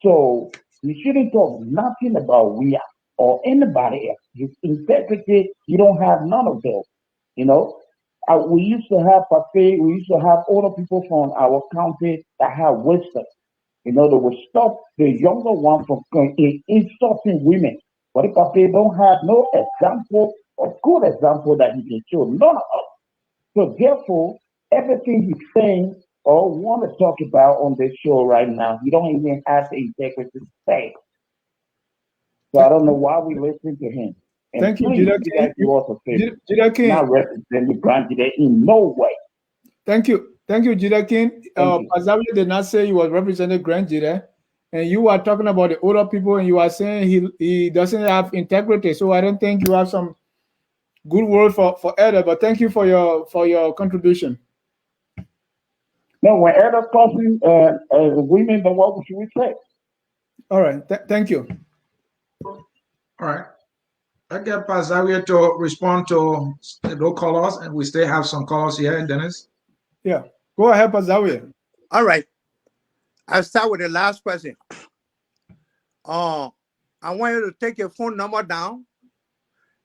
So you shouldn't talk nothing about we or anybody else. His integrity, you don't have none of those. You know, we used to have Papa, we used to have older people from our county that have wisdom. You know, they would stop the younger one from insulting women. But if Papa don't have no example or good example that he can show, none of us. So therefore, everything he's saying or want to talk about on this show right now, he don't even have the integrity to say. So I don't know why we listen to him. And Thank you, please, Judah you guys do us a favor. Judah King. Not representing Grand Judah in no way. Thank you, Judah King. Thank you. Azariah did not say he was representing Grand Judah, and you are talking about the older people, and you are saying he doesn't have integrity. So I don't think you have some good word for Elder. But thank you for your contribution. No, when Elder talking women, then what should we say? All right, thank you. All right. I get Pazaria to respond to those callers, and we still have some callers here, Dennis. Yeah, go ahead, Pazaria. All right. I'll start with the last question. I want you to take your phone number down.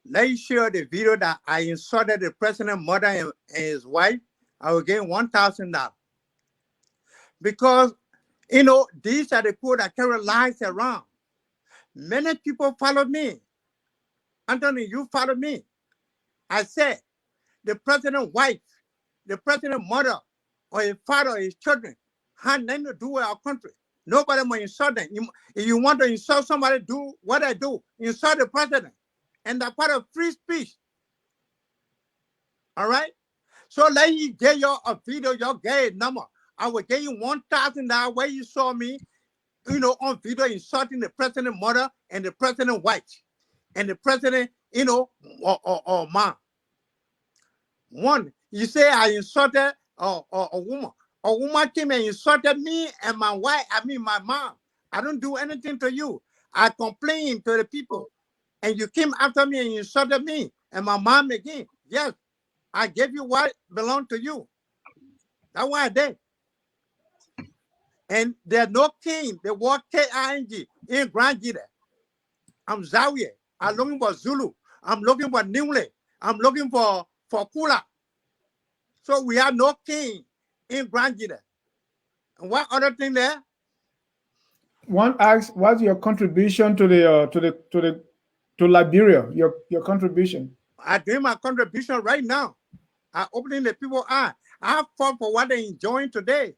Let you share the video that I insulted the president's mother and his wife. I will gain $1,000. Because, you know, these are the people that carry lies around. Many people follow me. Anthony, you follow me. I said, the president's wife, the president's mother, or his father, or his children, had nothing to do with our country. Nobody will insult them. If you want to insult somebody, do what I do. Insult the president. And that's part of free speech. All right? So let you get your a video, your gay number. I will give you $1,000 where you saw me, you know, on video insulting the president's mother and the president's wife. And the president, you know, or mom. One, You say I insulted a woman. A woman came and insulted me and my wife, my mom. I don't do anything to you. I complained to the people. And you came after me and insulted me and my mom again. Yes, I gave you what belonged to you. That's why I did. And there's no king. The word K-I-N-G in Grand Gita. I'm Zarwea. I'm looking for Zulu. I'm looking for Nimle. I'm looking for Kula. So we have no king in Grand Gita. And what other thing there? One asks, what's your contribution to Liberia? Your contribution. I doing my contribution right now. I opening the people eye. I fought for what they're enjoying today.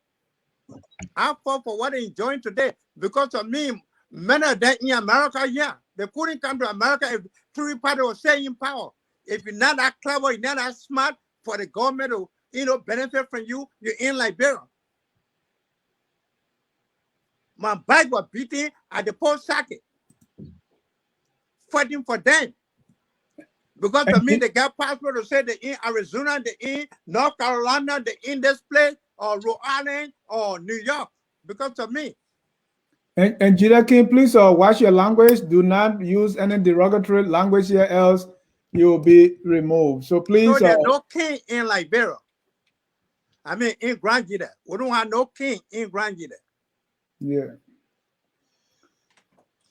I fought for what they're enjoying today. Because of me, many of them in America, yeah, they couldn't come to America if three parties were staying in power. If you're not that clever, you're not that smart for the government to benefit from you, you're in Liberia. My bike was beating at the post socket, fighting for them. Because to me, they got passport to say they're in Arizona, they're in North Carolina, they're in this place, or Rhode Island, or New York. Because of me. And Jida King, please watch your language. Do not use any derogatory language here, else you'll be removed. So please. So there's no king in Liberia. I mean, in Grand Gita. We don't have no king in Grand Gita. Yeah.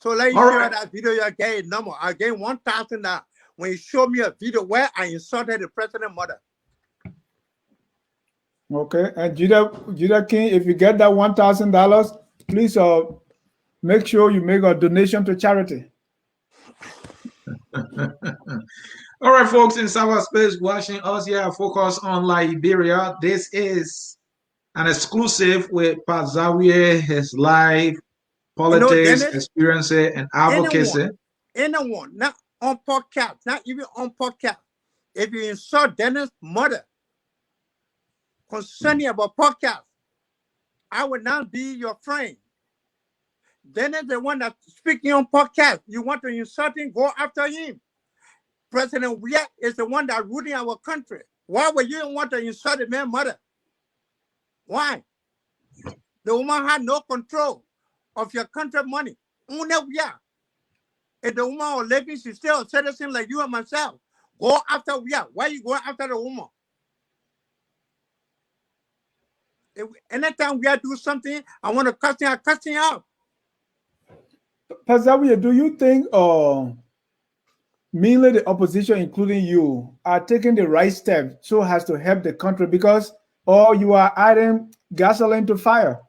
So let you share that video. You gave number. I gave $1,000 when you show me a video where I insulted the president's mother. Okay. And Jida King, if you get that $1,000, please make sure you make a donation to charity. All right, folks, in cyberspace watching us here, focus on Liberia. This is an exclusive with Zarwea, his life, politics, experience, and advocacy. Anyone, not on podcast, not even on podcast. If you insult Dennis' mother concerning about podcast, I will not be your friend. Dennis, the one that's speaking on podcast, you want to insult him, go after him. President Weah is the one that's ruling our country. Why would you want to insult the man's mother? Why? The woman had no control of your country money. Only Weah. If the woman was living, she's still a citizen like you and myself. Go after Weah. Why are you going after the woman? Anytime we do something, I want to cuss him out. Zarwea, do you think mainly the opposition, including you, are taking the right steps so as to help the country, because you are adding gasoline to fire?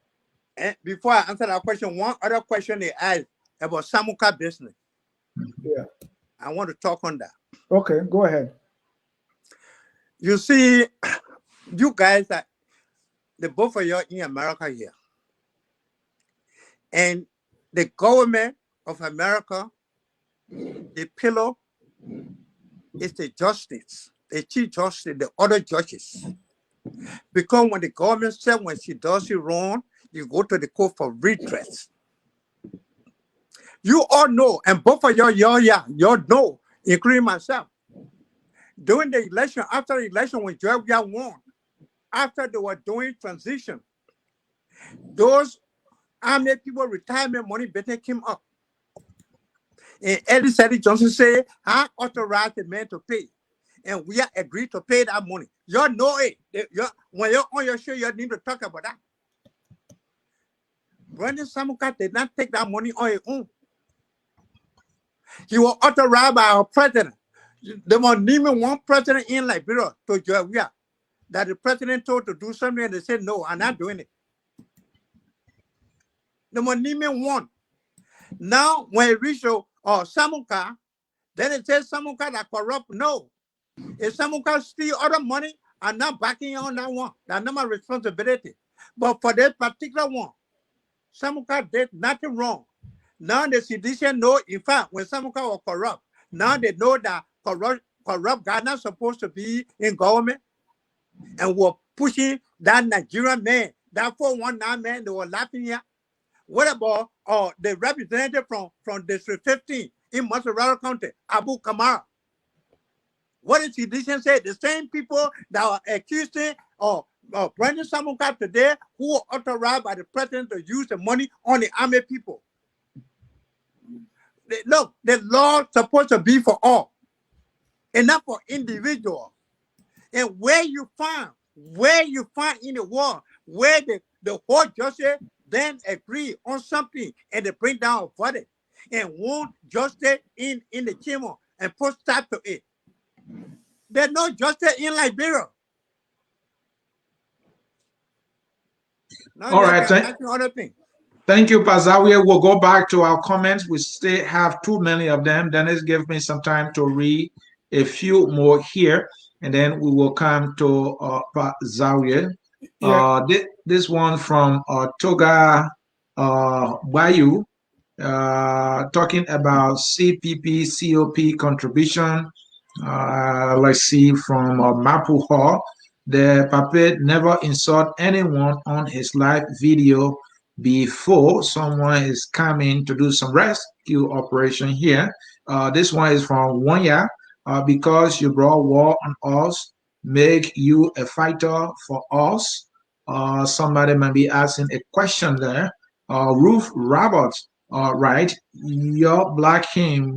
And before I answer that question, one other question they asked about Samuka business. Yeah. I want to talk on that. Okay, go ahead. You see, you guys, the both of you in America here. And the government of America, the pillar is the justice, the chief justice, the other judges. Because when the government said when she does you wrong, you go to the court for redress. You all know, and both of y'all know, including myself. During the election, after the election, when Zarwea won, after they were doing transition, those army people retirement money better came up. And Eddie Johnson said, I authorized the man to pay. And we are agreed to pay that money. Y'all know it. When you're on your show, you need to talk about that. Brandon Samuka did not take that money on his own. He was authorized by our president. There was even one president in Liberia to Zarwea that the president told to do something and they said, no, I'm not doing it. There was even one. Now, when it reached Samuka, then it says Samuka that corrupt. No. If Samuka steal other money, I'm not backing on that one. That's not my responsibility. But for this particular one, Samuka did nothing wrong. Now the citizen know, in fact, when Samuka was corrupt, now they know that corrupt guy not supposed to be in government. And were pushing that Nigerian man, that 419 man, they were laughing here. What about the representative from District 15 in Montserrat County, Abu Kamara? What did sedition say? The same people that are accusing of Brandon Samuka today, who were authorized by the president to use the money on the army people. Look, the law is supposed to be for all, and not for individual. And where you find in the world, where the whole justice then agree on something and they bring down a verdict and want justice in the chamber and put stop to it. There's no justice in Liberia. Now All right. Thank you, Pazawie. We'll go back to our comments. We still have too many of them. Dennis, give me some time to read a few more here, and then we will come to Pazawie. Yeah. This one from Toga Bayu, talking about CPP, COP contribution. Let's see, from Mapu Hall. The puppet never insult anyone on his live video before someone is coming to do some rescue operation here. This one is from Monger. Because you brought war on us, make you a fighter for us. Somebody might be asking a question there. Ruth Roberts, right, your black him,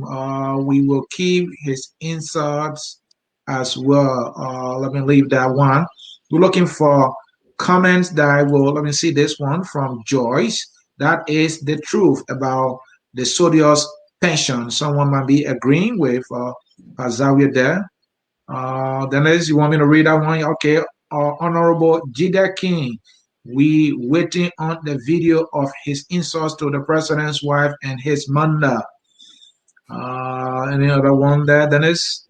we will keep his insults as well. Let me leave that one. We're looking for comments that I will, let me see this one from Joyce. That is the truth about the soldiers' pension. Someone might be agreeing with Zarwea there. Dennis, you want me to read that one? Okay. Honorable Jida King, we waiting on the video of his insults to the president's wife and his mother. Any other one there, Dennis?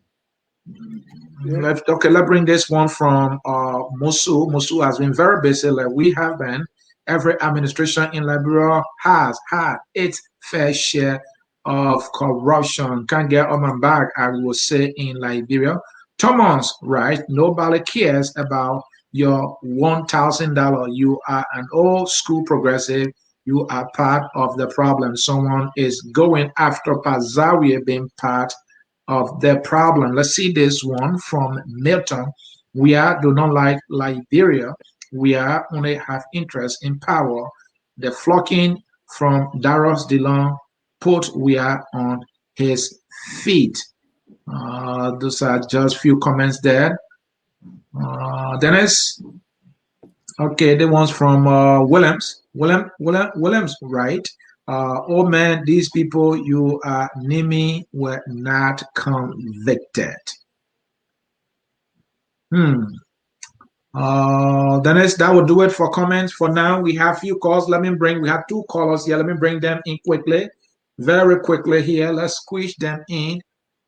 Yeah. Let's bring this one from Musu. Musu has been very busy, like we have been. Every administration in Liberia has had its fair share of corruption. Can't get on my back, I will say, in Liberia. Thomas, right? Nobody cares about your $1,000. You are an old school progressive. You are part of the problem. Someone is going after Pazawie being part of the problem. Let's see this one from Milton. We do not like Liberia. We only have interest in power. The flocking from Daros Dillon put we are on his feet. Those are just few comments there. Dennis, okay, the ones from Williams, right? Oh man, these people you are naming were not convicted. Dennis, that will do it for comments. For now, we have few calls. We have two callers here. Let me bring them in quickly, very quickly here. Let's squeeze them in.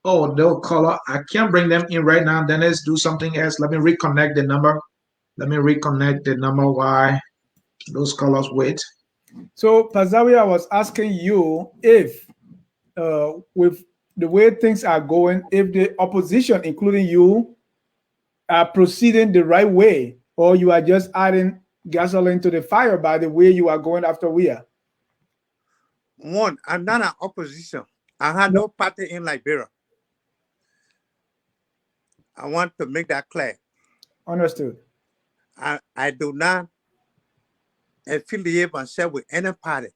Oh, no caller. I can't bring them in right now. Dennis, do something else. Let me reconnect the number. Why those callers wait. So, Pazawie, I was asking you if, with the way things are going, if the opposition, including you, are proceeding the right way, or you are just adding gasoline to the fire by the way you are going after we are. One, I'm not an opposition. I have no party in Liberia. I want to make that clear. Understood. I do not affiliate myself with any party.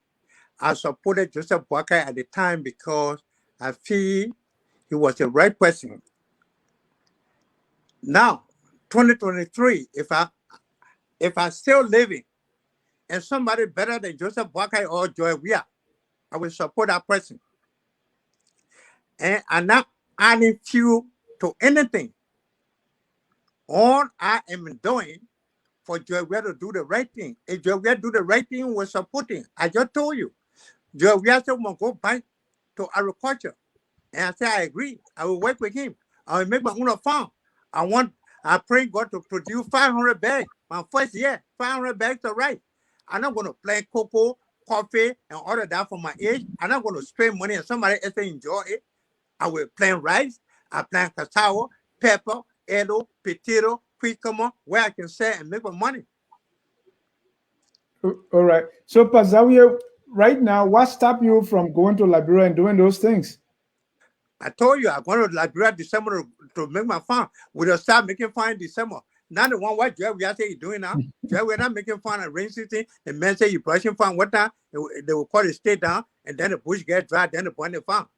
I supported Joseph Walker at the time because I feel he was the right person. Now, 2023, if I still living and somebody better than Joseph Walker or Zarwea, I will support that person. And I'm not adding fuel to anything. All I am doing for Zarwea to do the right thing. If Zarwea do the right thing, we're supporting. I just told you. Zarwea said we'll go back to agriculture. And I said, I agree. I will work with him. I will make my own farm. I pray God to produce 500 bags. My first year, 500 bags of rice. I'm not going to plant cocoa, coffee, and all of that for my age. I'm not going to spend money and somebody else enjoy it. I will plant rice. I plant cassava, pepper, edo, potato, cucumber, where I can sell and make my money. All right. So, Pazawie, right now, what stopped you from going to Liberia and doing those things? I told you I'm going to Liberia December to make my farm. We'll start making farm in December. Now the one what Zarwea say you're doing now. Zarwea not making farm at rain season. The men say you brushing farm what time? They will call the state down, and then the bush get dry, then they burn the farm.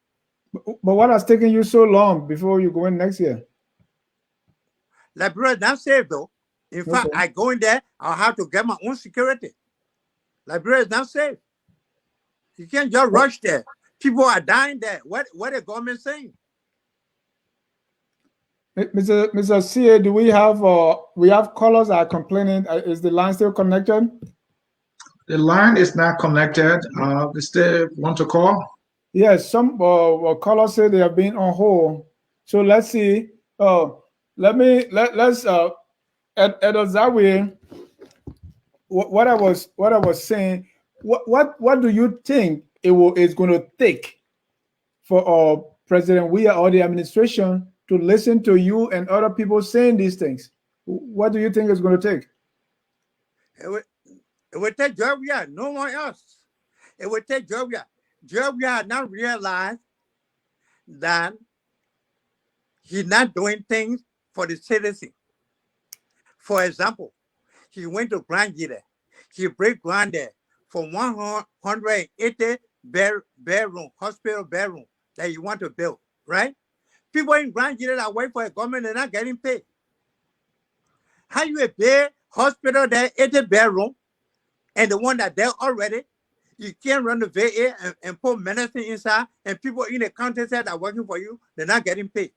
But what has taken you so long before you go in next year? Liberia is not safe though. In fact, Okay. I go in there, I'll have to get my own security. Liberia is not safe. You can't just rush there. People are dying there. What the government saying? Mr. CA, do we have callers that are complaining? Is the line still connected? The line is not connected. They still want to call? Yes, some callers say they have been on hold. So let's see. Let's at Zarwea, what I was saying. What do you think it's going to take for President Weah or the administration to listen to you and other people saying these things? What do you think it's going to take? It would take Zarwea, no one else. It would take Zarwea. Zarwea not realize that he's not doing things for the citizen. For example, he went to Grand Gita. He break ground there for 180 bedroom, hospital bedroom that you want to build, right? People in Grand Gita that work for a government, they're not getting paid. How you pay hospital there, 80 bedroom, and the one that there already, you can't renovate it and put medicine inside, and people in the county that are working for you, they're not getting paid.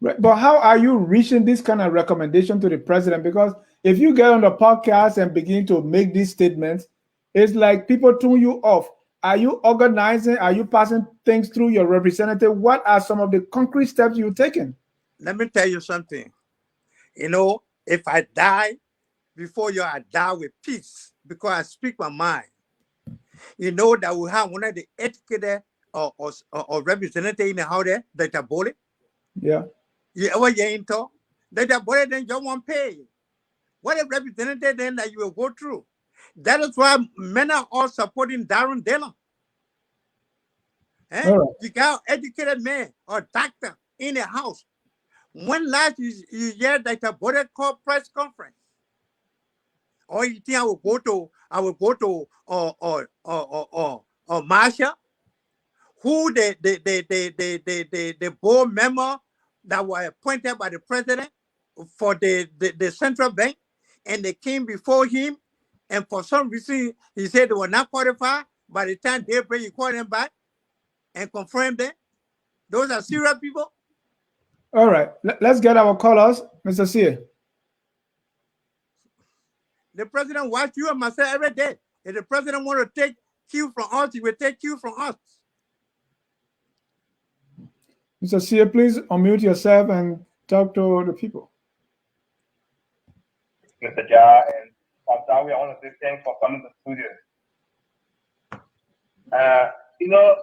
Right. But how are you reaching this kind of recommendation to the president? Because if you get on the podcast and begin to make these statements, it's like people tune you off. Are you organizing? Are you passing things through your representative? What are some of the concrete steps you're taking? Let me tell you something. You know, if I die before you, I die with peace because I speak my mind. You know that we have one of the educated or representative in the house there, Dr. Bole. Yeah. You ever hear him talk? Dr. Bole then just won't pay. What a representative then that you will go through. That is why men are all supporting Darren Dillon. Eh? All right. You got educated man or doctor in the house. When last you hear Dr. Bole call press conference? Or you think I will go to Marsha, who the board member that were appointed by the president for the central bank, and they came before him, and for some reason he said they were not qualified. By the time they bring, you call them back and confirm them. Those are serious people. All right. Let's get our callers, Mr. CA. The president watch you and myself every day. If the president want to take cue from us, he will take cue from us. Mr. CA, please unmute yourself and talk to the people. Mr. Ja and Zarwea, I want to say thanks for coming to the studio. You know,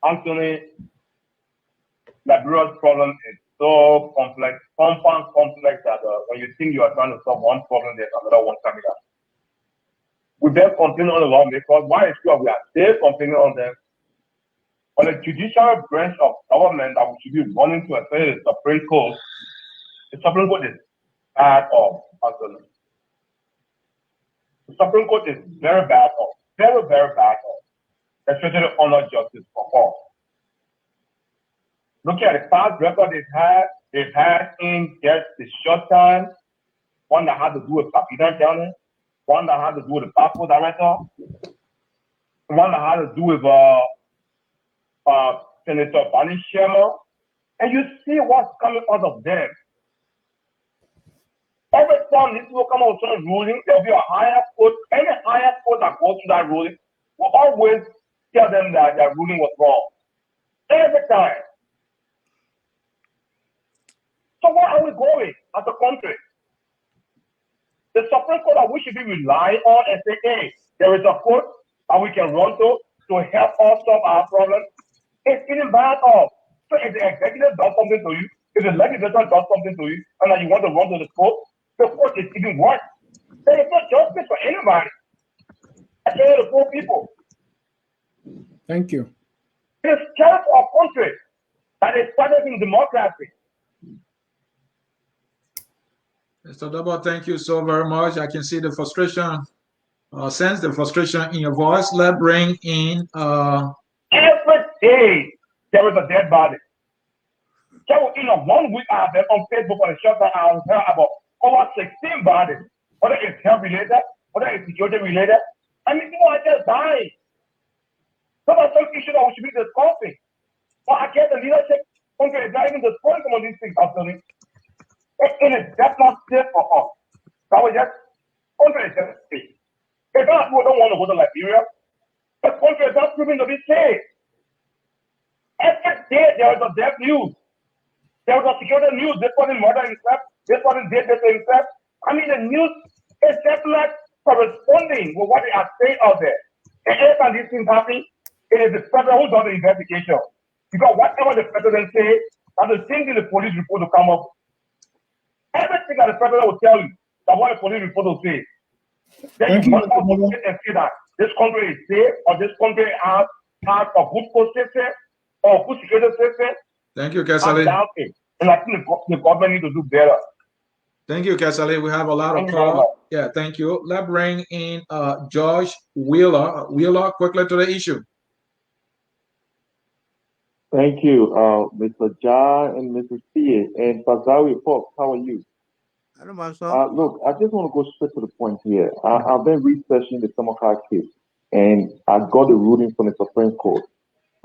Anthony, Liberia's problem is so complex, compound complex that when you think you are trying to solve one problem, there's another one coming up. We've been complaining on the law because why is sure we are still complaining on them. On the judicial branch of government that we should be running to, especially the Supreme Court, the Supreme Court is bad off, Anthony. The Supreme Court is very bad off, very, very bad off, especially on justice for all. Look at the past record they've had in just the short time, one that had to do with Papita County, one that had to do with the passport director, one that had to do with Senator Barney Sherman, and you see what's coming out of them. Every time these people come out with some ruling, there'll be a higher court. Any higher court that goes through that ruling will always tell them that their ruling was wrong. Every time. So where are we going as a country? The Supreme Court that we should be relying on and say, hey, there is a court that we can run to help us solve our problems. It's even bad off. So if the executive does something to you, if the legislature does something to you, and then you want to run to the court is even worse. There is no justice for anybody. Especially the poor people. Thank you. It's terrible for our country. That is practicing democracy. Mr. Double, thank you so very much. I can see the frustration, sense the frustration in your voice. Let's bring in. Every day there is a dead body. So in a 1 week I've been on Facebook for the short time I was heard about over 16 bodies, whether it's health related, whether it's security related. I mean, people are just dying. Those are some issues that we should be discussing. But I guess the leadership country is not even discussing some of these things actually. It is just not safe for us. That was just country is just safe. If not, people don't want to go to Liberia. The country is not proving to be safe. Every day there is a death news. There was a security news. This person murdered himself. This person did this to himself. I mean, the news is just not corresponding with what they are saying out there. And every time these things happen, it is the president who does the investigation. Because whatever the president says, that's the thing that the police report will come up. Everything that the president will tell you, that what the police report will say. Then you must also sit and see that this country is safe, or this country has a good post system, or good security system. Thank you, Kesali. And I think the government needs to do better. Thank you, Kesali. We have a lot of calls. Yeah, thank you. Let's bring in George Wheeler. Wheeler, quickly to the issue. Thank you, Mr. John and Mr. C. And Fazawi folks, how are you? I don't mind, son. Look, I just want to go straight to the point here. I've been researching the Samarkand case, and I got the ruling from the Supreme Court.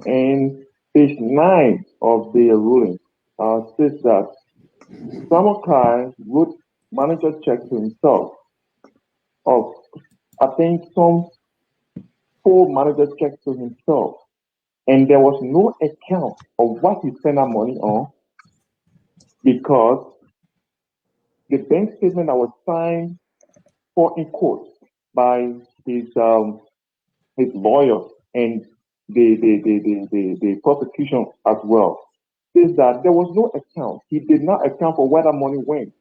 And page 9 of the ruling says that Samarkand wrote manager check to himself of, I think, some 4 manager checks to himself. And there was no account of what he spent that money on, because the bank statement that was signed for in court by his lawyer and the prosecution as well says that there was no account. He did not account for where that money went.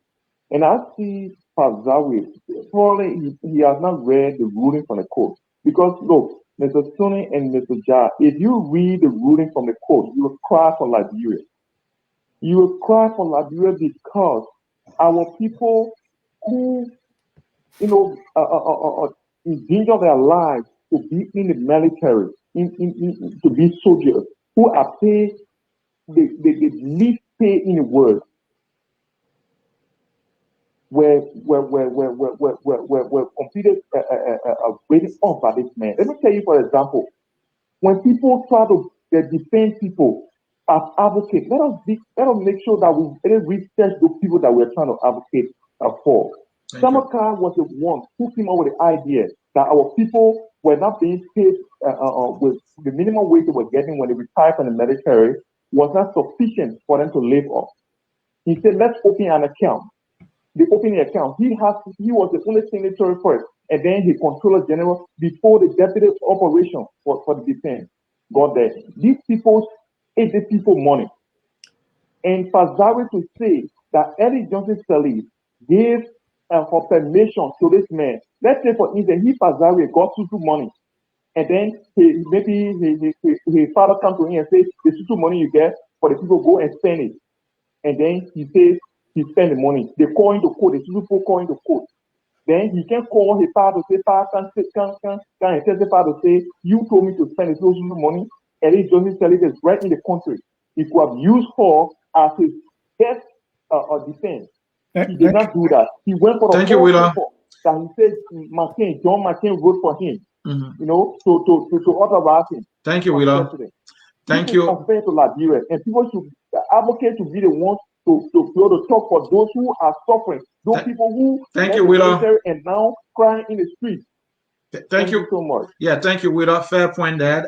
And I see Fazawi, probably he has not read the ruling from the court. Because look, Mr. Suni and Mr. Ja, if you read the ruling from the court, you will cry for Liberia. You will cry for Liberia because our people who, endanger their lives to be in the military, to be soldiers, who are paid the least pay in the world, were completed rated off by this man. Let me tell you, for example, when people try to defend people as advocates, let us make sure that we research the people that we're trying to advocate for. Samarkand was the one who came up with the idea that our people were not being paid with the minimum wage they were getting when they retired from the military was not sufficient for them to live off. He said, let's open an account. They opened the account. He was the only signatory first, and then the Controller General before the deputy operation for the defense got there. These people ate the people money. And Fazawi to say that Eddie Johnson Sirleaf gave for permission to this man. Let's say, for instance, he Fazawi got Susu money, and then his father comes to him and says, the Susu money you get for the people, go and spend it. And then he says, he spend the money. They call him to court. The people call him to court. Then he can call his father to say, can testify to say, you told me to spend this money, and he Johnson Sirleaf is right in the country. He could have used her as his best defense. He did not do that. He went for the court that he said John McCain wrote for him, to authorize him. Thank you, Wheeler. Thank you. Compared to Liberia, and people should advocate to be the ones to be able to talk for those who are suffering, those people who thank you, Wheeler, and now crying in the streets. Thank you so much. Yeah, thank you, Wheeler. Fair point, Dad.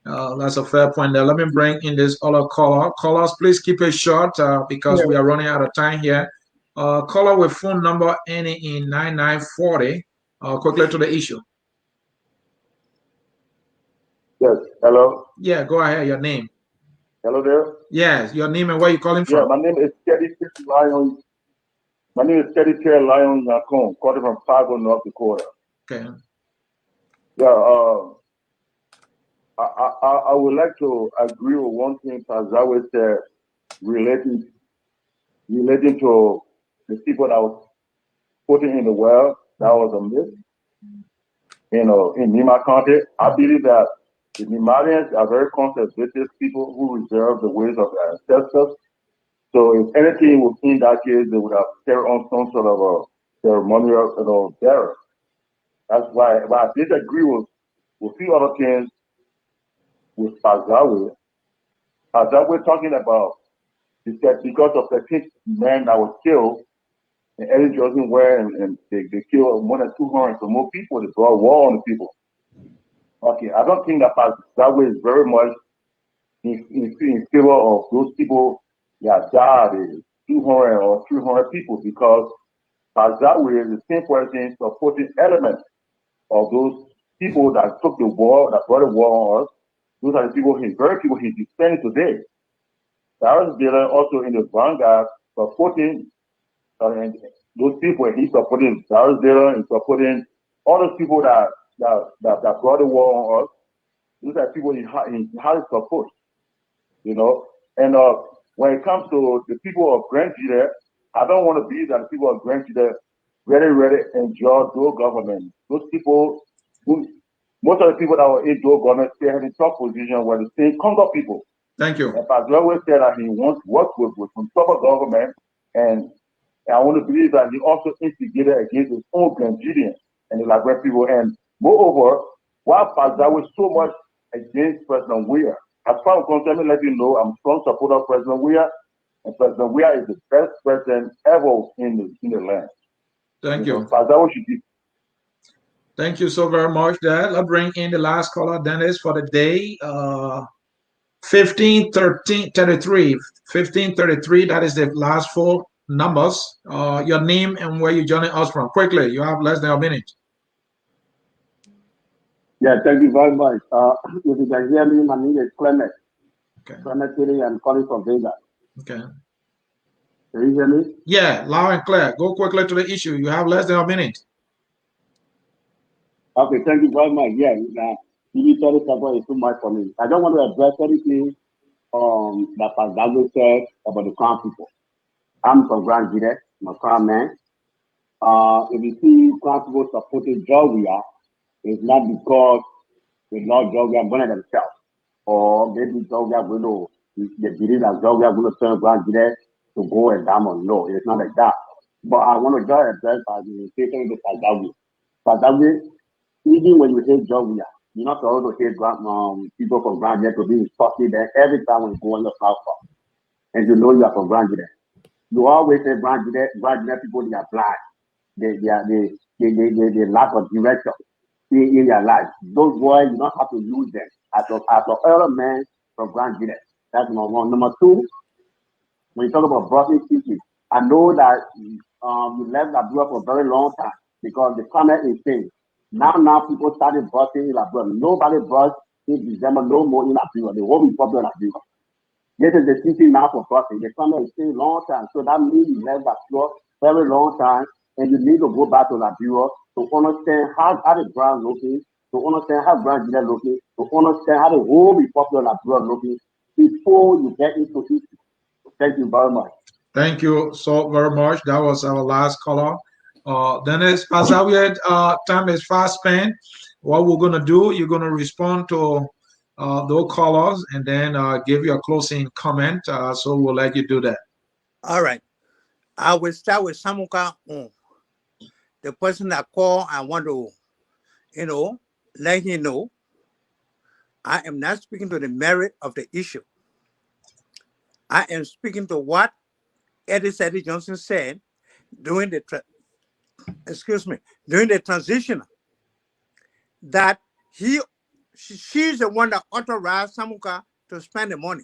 That's a fair point there. Let me bring in this other caller. Callers, please keep it short because we are running out of time here. Caller with phone number ending in 9940. Quickly to the issue. Yes, hello? Yeah, go ahead. Your name. Hello there? Yes, your name and where you calling from? Yeah, my name is Teddy Lion. My name is Teddy Terry Lion Yacon, calling from Fargo, North Dakota. Okay. Yeah, I would like to agree with one thing Zarwea said relating to the people that was putting in the well. That was a myth. In Nima County, I believe that the Nimarians are very conservative people who reserve the ways of their ancestors. So if anything was in that case, they would have carried on some sort of a ceremonial, burial. That's why. But I disagree with few other things with Pazawe. Pazawe talking about he said because of the 6 men that was killed in early Jordan where and they killed more than 200 or more people. They brought war on the people. Okay, I don't think that Pazawe is very much in favor of those people that died, 200 or 300 people, because Pazawe is the same person supporting element of those people that took the war, that brought the war on us. Those are the people, very people he's defending today. Cyrus Dillon also in the vanguard supporting those people. He's supporting Cyrus Dillon and supporting all those people that brought the war on us. Those are people he has support, And when it comes to the people of Grand Chile, I don't want to believe that the people of Grand Chile really enjoy dual government. Those people, most of the people that were in dual government still had in top position were the same Congo people. Thank you. And Pazuello said that he wants to work with some proper government, and I want to believe that he also instigated against his own Grandidian and the Liberian people. And moreover, while Pazuello was so much against President Weah, as far as concerned, let you know, I'm a strong supporter of President Weah, and President Weah is the best president ever in the land. Thank you. Pazuello should be. Thank you so very much, Dad. Let's bring in the last caller, Dennis, for the day. 1533. 1533, that is the last 4 numbers. Your name and where you're joining us from. Quickly, you have less than a minute. Yeah, thank you very much. If you can hear me, my name is Clement. Okay. Clement City, I'm calling from Vega. Okay. Can you hear me? Yeah, loud and clear. Go quickly to the issue. You have less than a minute. Okay, thank you very much. Yeah, TV 37 is too much for me. I don't want to address anything that Pastor said about the Crown people. I'm from Grand Gide, I'm a Crown man. If you see Crown people supporting Zarwea, it's not because they love Zarwea burning themselves, or maybe Zarwea they believe that Zarwea going to turn Grand Gide to go and diamond. No, it's not like that. But I want to just address the statement of Pastor. Even when you hate Zarwea, you're not supposed to hate people from Grand Gide to be insulted there every time when you go on the platform. And you know you are from Grand Gide. You always say Grand Gide people, they are blind. They lack of direction in their life. Those boys, you don't have to use them as an elder man from Grand Gide. That's number one. Number two, when you talk about broadcasting teaching, I know that you left Liberia for a very long time because the climate is changed. Now people started busting in Liberia. Nobody bust in December no more in Liberia. The whole Republic of Liberia. This is the teaching now for busting. The climate is changed long time. So that means you left Liberia very long time, and you need to go back to Liberia to understand how the ground looking, to understand how Grand Gide looking, to understand how the whole Republic of Liberia looking before you get into it. Thank you very much. Thank you so very much. That was our last caller. Dennis, Pazawiad, time is fast spent. What we're going to do, you're going to respond to those callers and then give you a closing comment. So we'll let you do that. All right. I will start with Samuka. The person that called, I want to, let him know I am not speaking to the merit of the issue. I am speaking to what Eddie Johnson said during the transition, that she's the one that authorized Samuka to spend the money,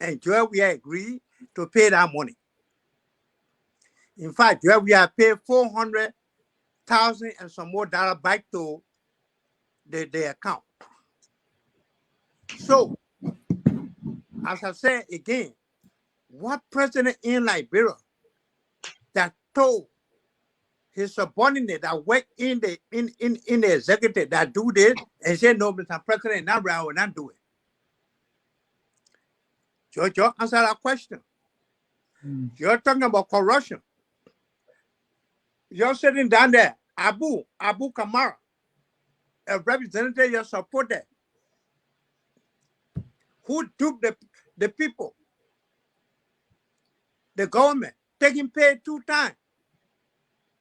and we agreed to pay that money. In fact, we have paid $400,000 and some more dollar back to the account. So, as I said again, what president in Liberia that told his subordinate that work in the executive that do this and say, no, Mr. President, not right, I will not do it. George, answer that question. You're talking about corruption. You're sitting down there, Abu Kamara, a representative, you support that. Who took the people, the government, taking pay 2 times.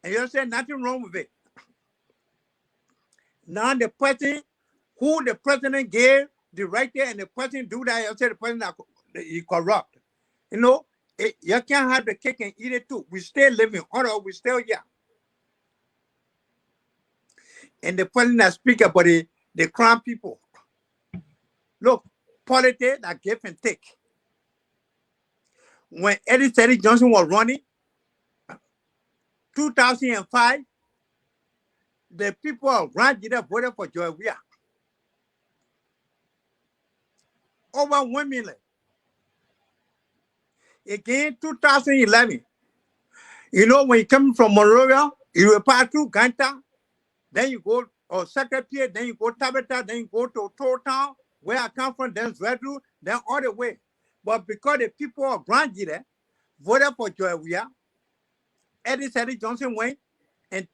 And you're saying nothing wrong with it. Now the president, who the president gave the right there and the president do that, you say the president is corrupt. You know, you can't have the cake and eat it too. We still living, although we still here. And the president speak about the crown people. Look, politics that give and take. When Eddie Johnson was running, 2005, the people of Grand Gida voted for Zarwea. Over 1 million. Again, 2011, you know, when you come from Monrovia, you will pass through Ganta, then you go or Secretary, then you go Tabata, then you go to Town, where I come from, then Zvedru, then all the way. But because the people of Grand Gida voted for Zarwea, Eddie Johnson went and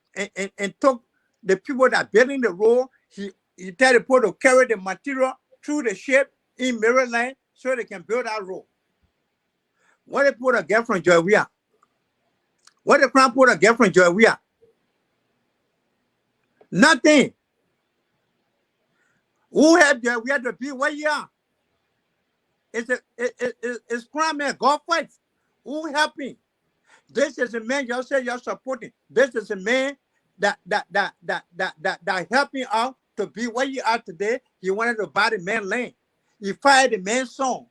took the people that building the road. He tell the people to carry the material through the ship in Maryland so they can build that road. What the people get from Zarwea? What the crown people get from Zarwea? Nothing. Who helped Zarwea to be where you are? It's crime man, God fights. Who helping? This is a man you say you're supporting. This is a man that helping out to be where you are today. He wanted to buy the man land. He fired the man's son.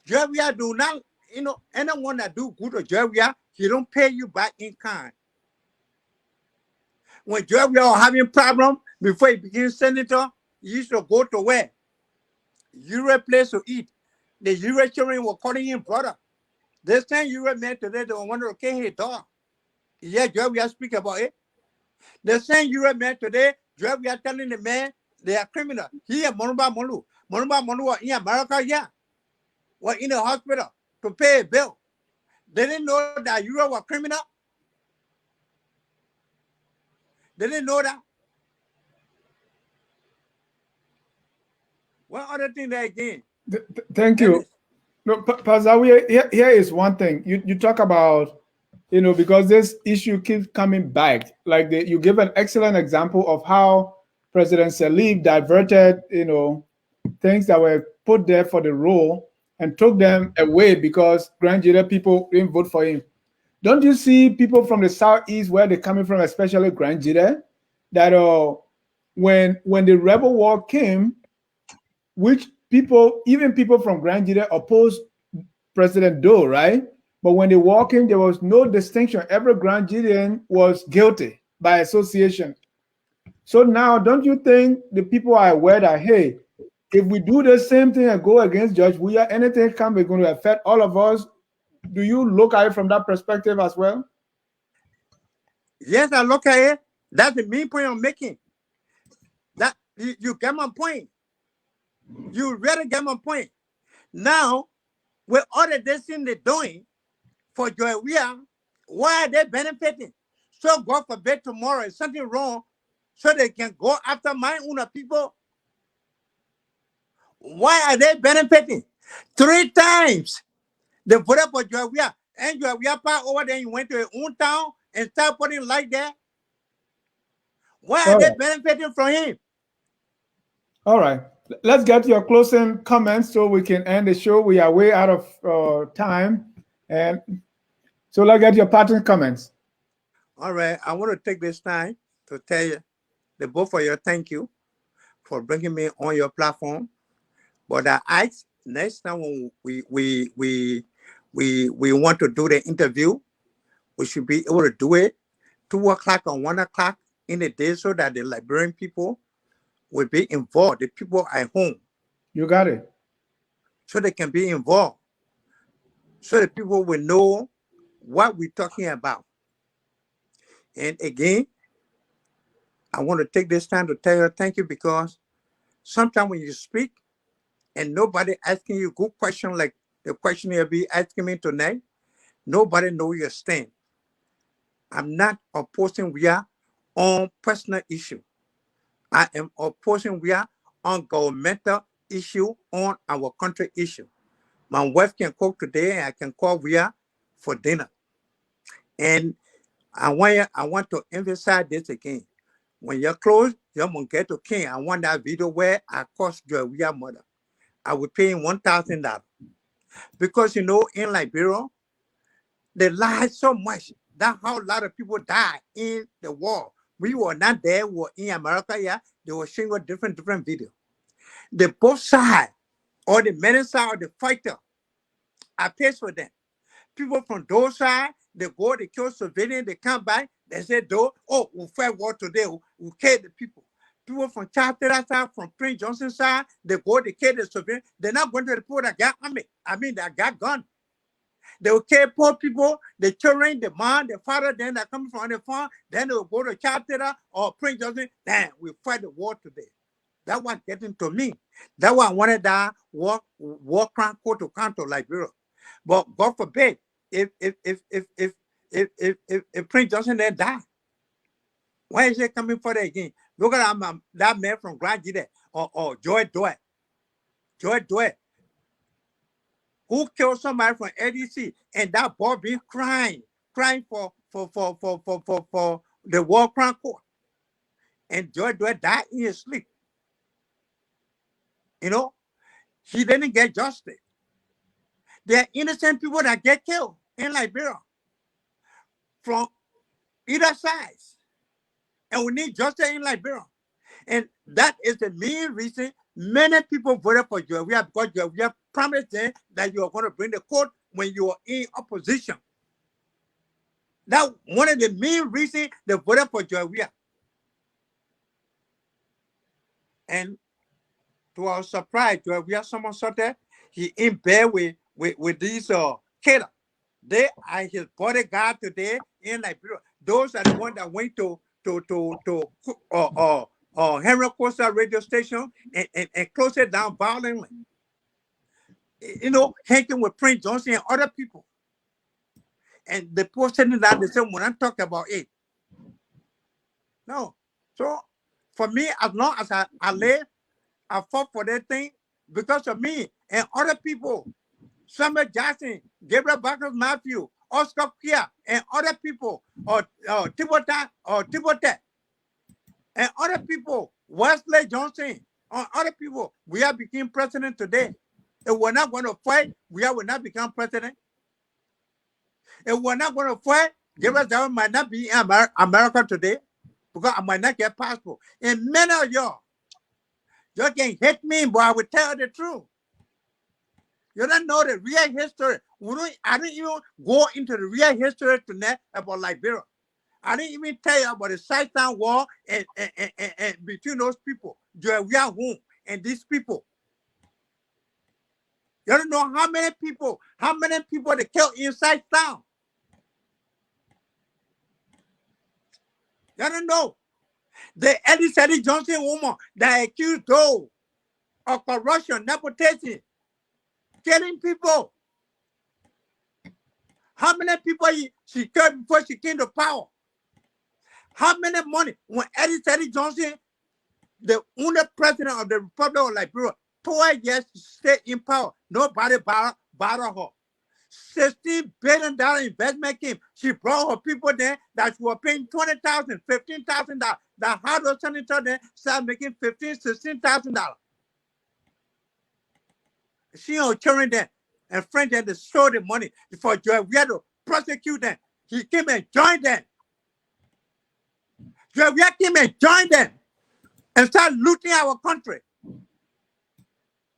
Zarwea do not, you know, anyone that do good to Zarwea, he don't pay you back in kind. When Zarwea was having problem before he became senator, he used to go to where? Europe place to eat. The Europe children were calling him brother. This time Europe man today, they want to kill his dog. Yeah, Zarwea speak about it. The same Europe man today, Zarwea telling the man they are criminal. He and Monuba Molu are in America, yeah. Were in the hospital to pay a bill. They didn't know that Europe was criminal. They didn't know that. What other thing they again? Thank you. No, Zarwea, here is one thing. You talk about, you know, because this issue keeps coming back. Like you give an excellent example of how President Salib diverted, you know, things that were put there for the role and took them away because Grand Gida people didn't vote for him. Don't you see people from the southeast where they're coming from, especially Grand Gida, that when the rebel war came, which people, even people from Grand Gida opposed President Doe, right? But when they walk in, there was no distinction. Every Grand Gideon was guilty by association. So now, don't you think the people are aware that, hey, if we do the same thing and go against Judge Weah, anything can be going to affect all of us? Do you look at it from that perspective as well? Yes, I look at it. That's the main point I'm making. That you get my point. You really get my point. Now, with all of this thing they're doing for Zarwea, why are they benefiting? So God forbid tomorrow is something wrong, so they can go after my own people. Why are they benefiting? 3 times they voted for Zarwea, and Zarwea part over there, he went to his own town and start putting like that. Why are they benefiting from him? All right. Let's get your closing comments so we can end the show. We are way out of time. And so let's get your parting comments. All right. I want to take this time to tell you, the both of you, thank you for bringing me on your platform. But I ask next time when we want to do the interview, we should be able to do it 2 o'clock or 1 o'clock in the day so that the Liberian people will be involved. The people at home. You got it. So they can be involved. So the people will know what we're talking about. And again, I want to take this time to tell you thank you, because sometimes when you speak and nobody asking you good question like the question you'll be asking me tonight, nobody know your stand. I'm not opposing we are on personal issue. I am opposing we are on governmental issue, on our country issue. My wife can cook today, and I can call we are for dinner. And I want to emphasize this again. When you're close, you're Monger to King. I want that video where I cost Zarwea mother. I will pay him $1,000. Because in Liberia, they lie so much. That's how a lot of people die in the war. We were not there, we were in America, yeah. They were showing a different video. The both side, or the men side, or the fighter, I pay for them. People from those side, they go, they kill civilians, they come back, they say, we'll fight war today, we'll kill the people. People from Charter side, from Prince Johnson side, they go, they kill the civilians. They're not going to the people that got army. That got gun. They will kill poor people, the children, the mom, the father, then they're coming from the farm, then they will go to Charter or Prince Johnson, then we fight the war today. That's what getting to me. That's why I wanted that war crime court to come to Liberia. But God forbid, if Prince Johnson then die, why is he coming for that again? Look at that man from Grand Gide or Joy Doe. Who killed somebody from ADC, and that boy be crying for the war crime court. And Joy Doe died in his sleep. He didn't get justice. There are innocent people that get killed in Liberia from either side. And we need justice in Liberia. And that is the main reason many people voted for Zarwea, because Zarwea promised them that you are going to bring the court when you are in opposition. That's one of the main reasons they voted for Zarwea. And to our surprise, Zarwea, someone saw that he in bed with these killers. They are his bodyguard today in Liberia. Those are the ones that went to Henry Costa radio station and closed it down violently. Hanging with Prince Johnson and other people. And the poor sitting down, they said, when I talk about it. No. So for me, as long as I live, I fought for that thing because of me and other people. Samuel Jackson, Gabriel Barker's Matthew, Oscar Kia, and other people, or Timothy, and other people, Wesley Johnson, or other people, we have become president today. If we're not going to fight, we will not become president. If we're not going to fight, Gabriel Barker might not be in America today, because I might not get passport. And many of y'all can hate me, but I will tell the truth. You don't know the real history. I didn't even go into the real history tonight about Liberia. I didn't even tell you about the Saitan War and between those people, Zarwea and these people. You don't know how many people they killed inside town. You don't know. The Eddie Johnson woman that accused those of corruption, nepotism, killing people. How many people she killed before she came to power? How many money when Eddie Johnson, the only president of the Republic of Liberia, 12 years to stay in power, nobody bothered her. $16 billion investment came. She brought her people there that she was paying $20,000, $15,000. The hardware senator then started making $15,000, $16,000. She and her children there and friends there, they stole the money for Zarwea to prosecute them. He came and joined them. Zarwea came and joined them and started looting our country.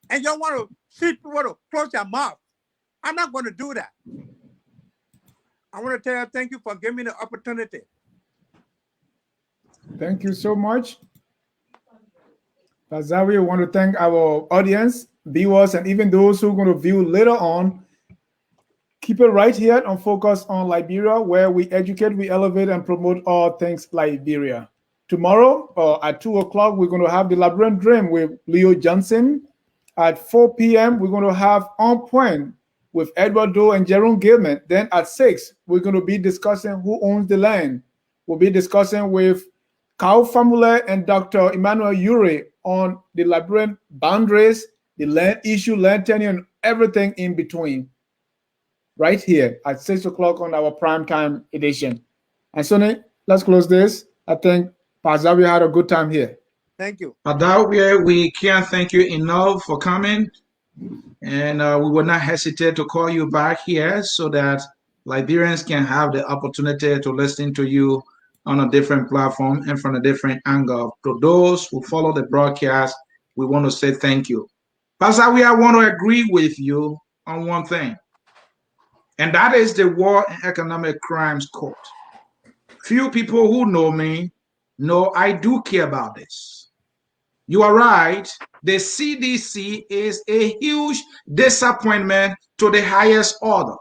And you want to see people to close their mouth. I'm not going to do that. I want to tell you thank you for giving me the opportunity. Thank you so much. Zarwea, we want to thank our audience, viewers, and even those who are going to view later on. Keep it right here on Focus on Liberia, where we educate, we elevate, and promote all things Liberia. Tomorrow at 2 o'clock, we're going to have the Liberian Dream with Leo Johnson. At 4 p.m., we're going to have On Point with Edward Doe and Jerome Gilman. Then at 6, we're going to be discussing who owns the land. We'll be discussing with Kao Famule and Dr. Emmanuel Ure on the Liberian boundaries, the land issue, land tenure, and everything in between. Right here at 6 o'clock on our primetime edition. And Sonny, let's close this. I think Zarwea had a good time here. Thank you. Zarwea, we can't thank you enough for coming. And we will not hesitate to call you back here so that Liberians can have the opportunity to listen to you on a different platform and from a different angle. To those who follow the broadcast, we want to say thank you. Zarwea, I want to agree with you on one thing, and that is the War and Economic Crimes Court. Few people who know me know I do care about this. You are right. The CDC is a huge disappointment to the highest order.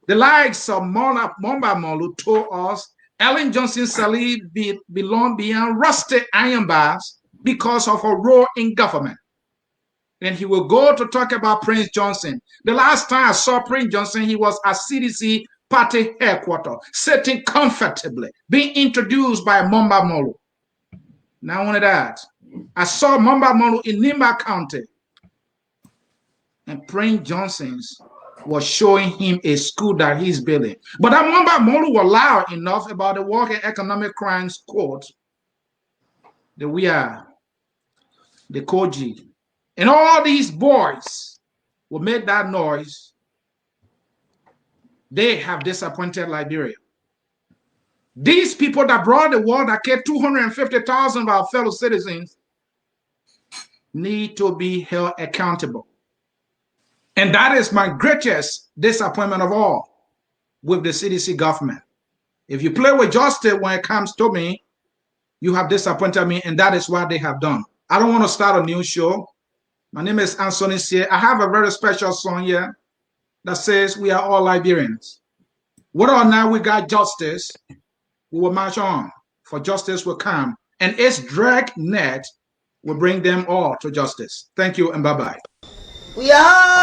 The likes of Momba Molu told us Ellen Johnson Sirleaf belonged behind rusted iron bars because of her role in government. And he will go to talk about Prince Johnson. The last time I saw Prince Johnson, he was at CDC party headquarters, sitting comfortably, being introduced by Momba Molu. Not only that, I saw Momba Molu in Nimba County, and Prince Johnson's was showing him a school that he's building. But that Momba Molu was loud enough about the War and Economic Crimes Court that we are the Koji. And all these boys will make that noise. They have disappointed Liberia. These people that brought the war that killed 250,000 of our fellow citizens need to be held accountable. And that is my greatest disappointment of all with the CDC government. If you play with justice when it comes to me, you have disappointed me, and that is what they have done. I don't want to start a new show. My name is Anthony C. I have a very special song here that says we are all Liberians. Whether or not we got justice, we will march on, for justice will come, and its drag net will bring them all to justice. Thank you, and bye-bye. We are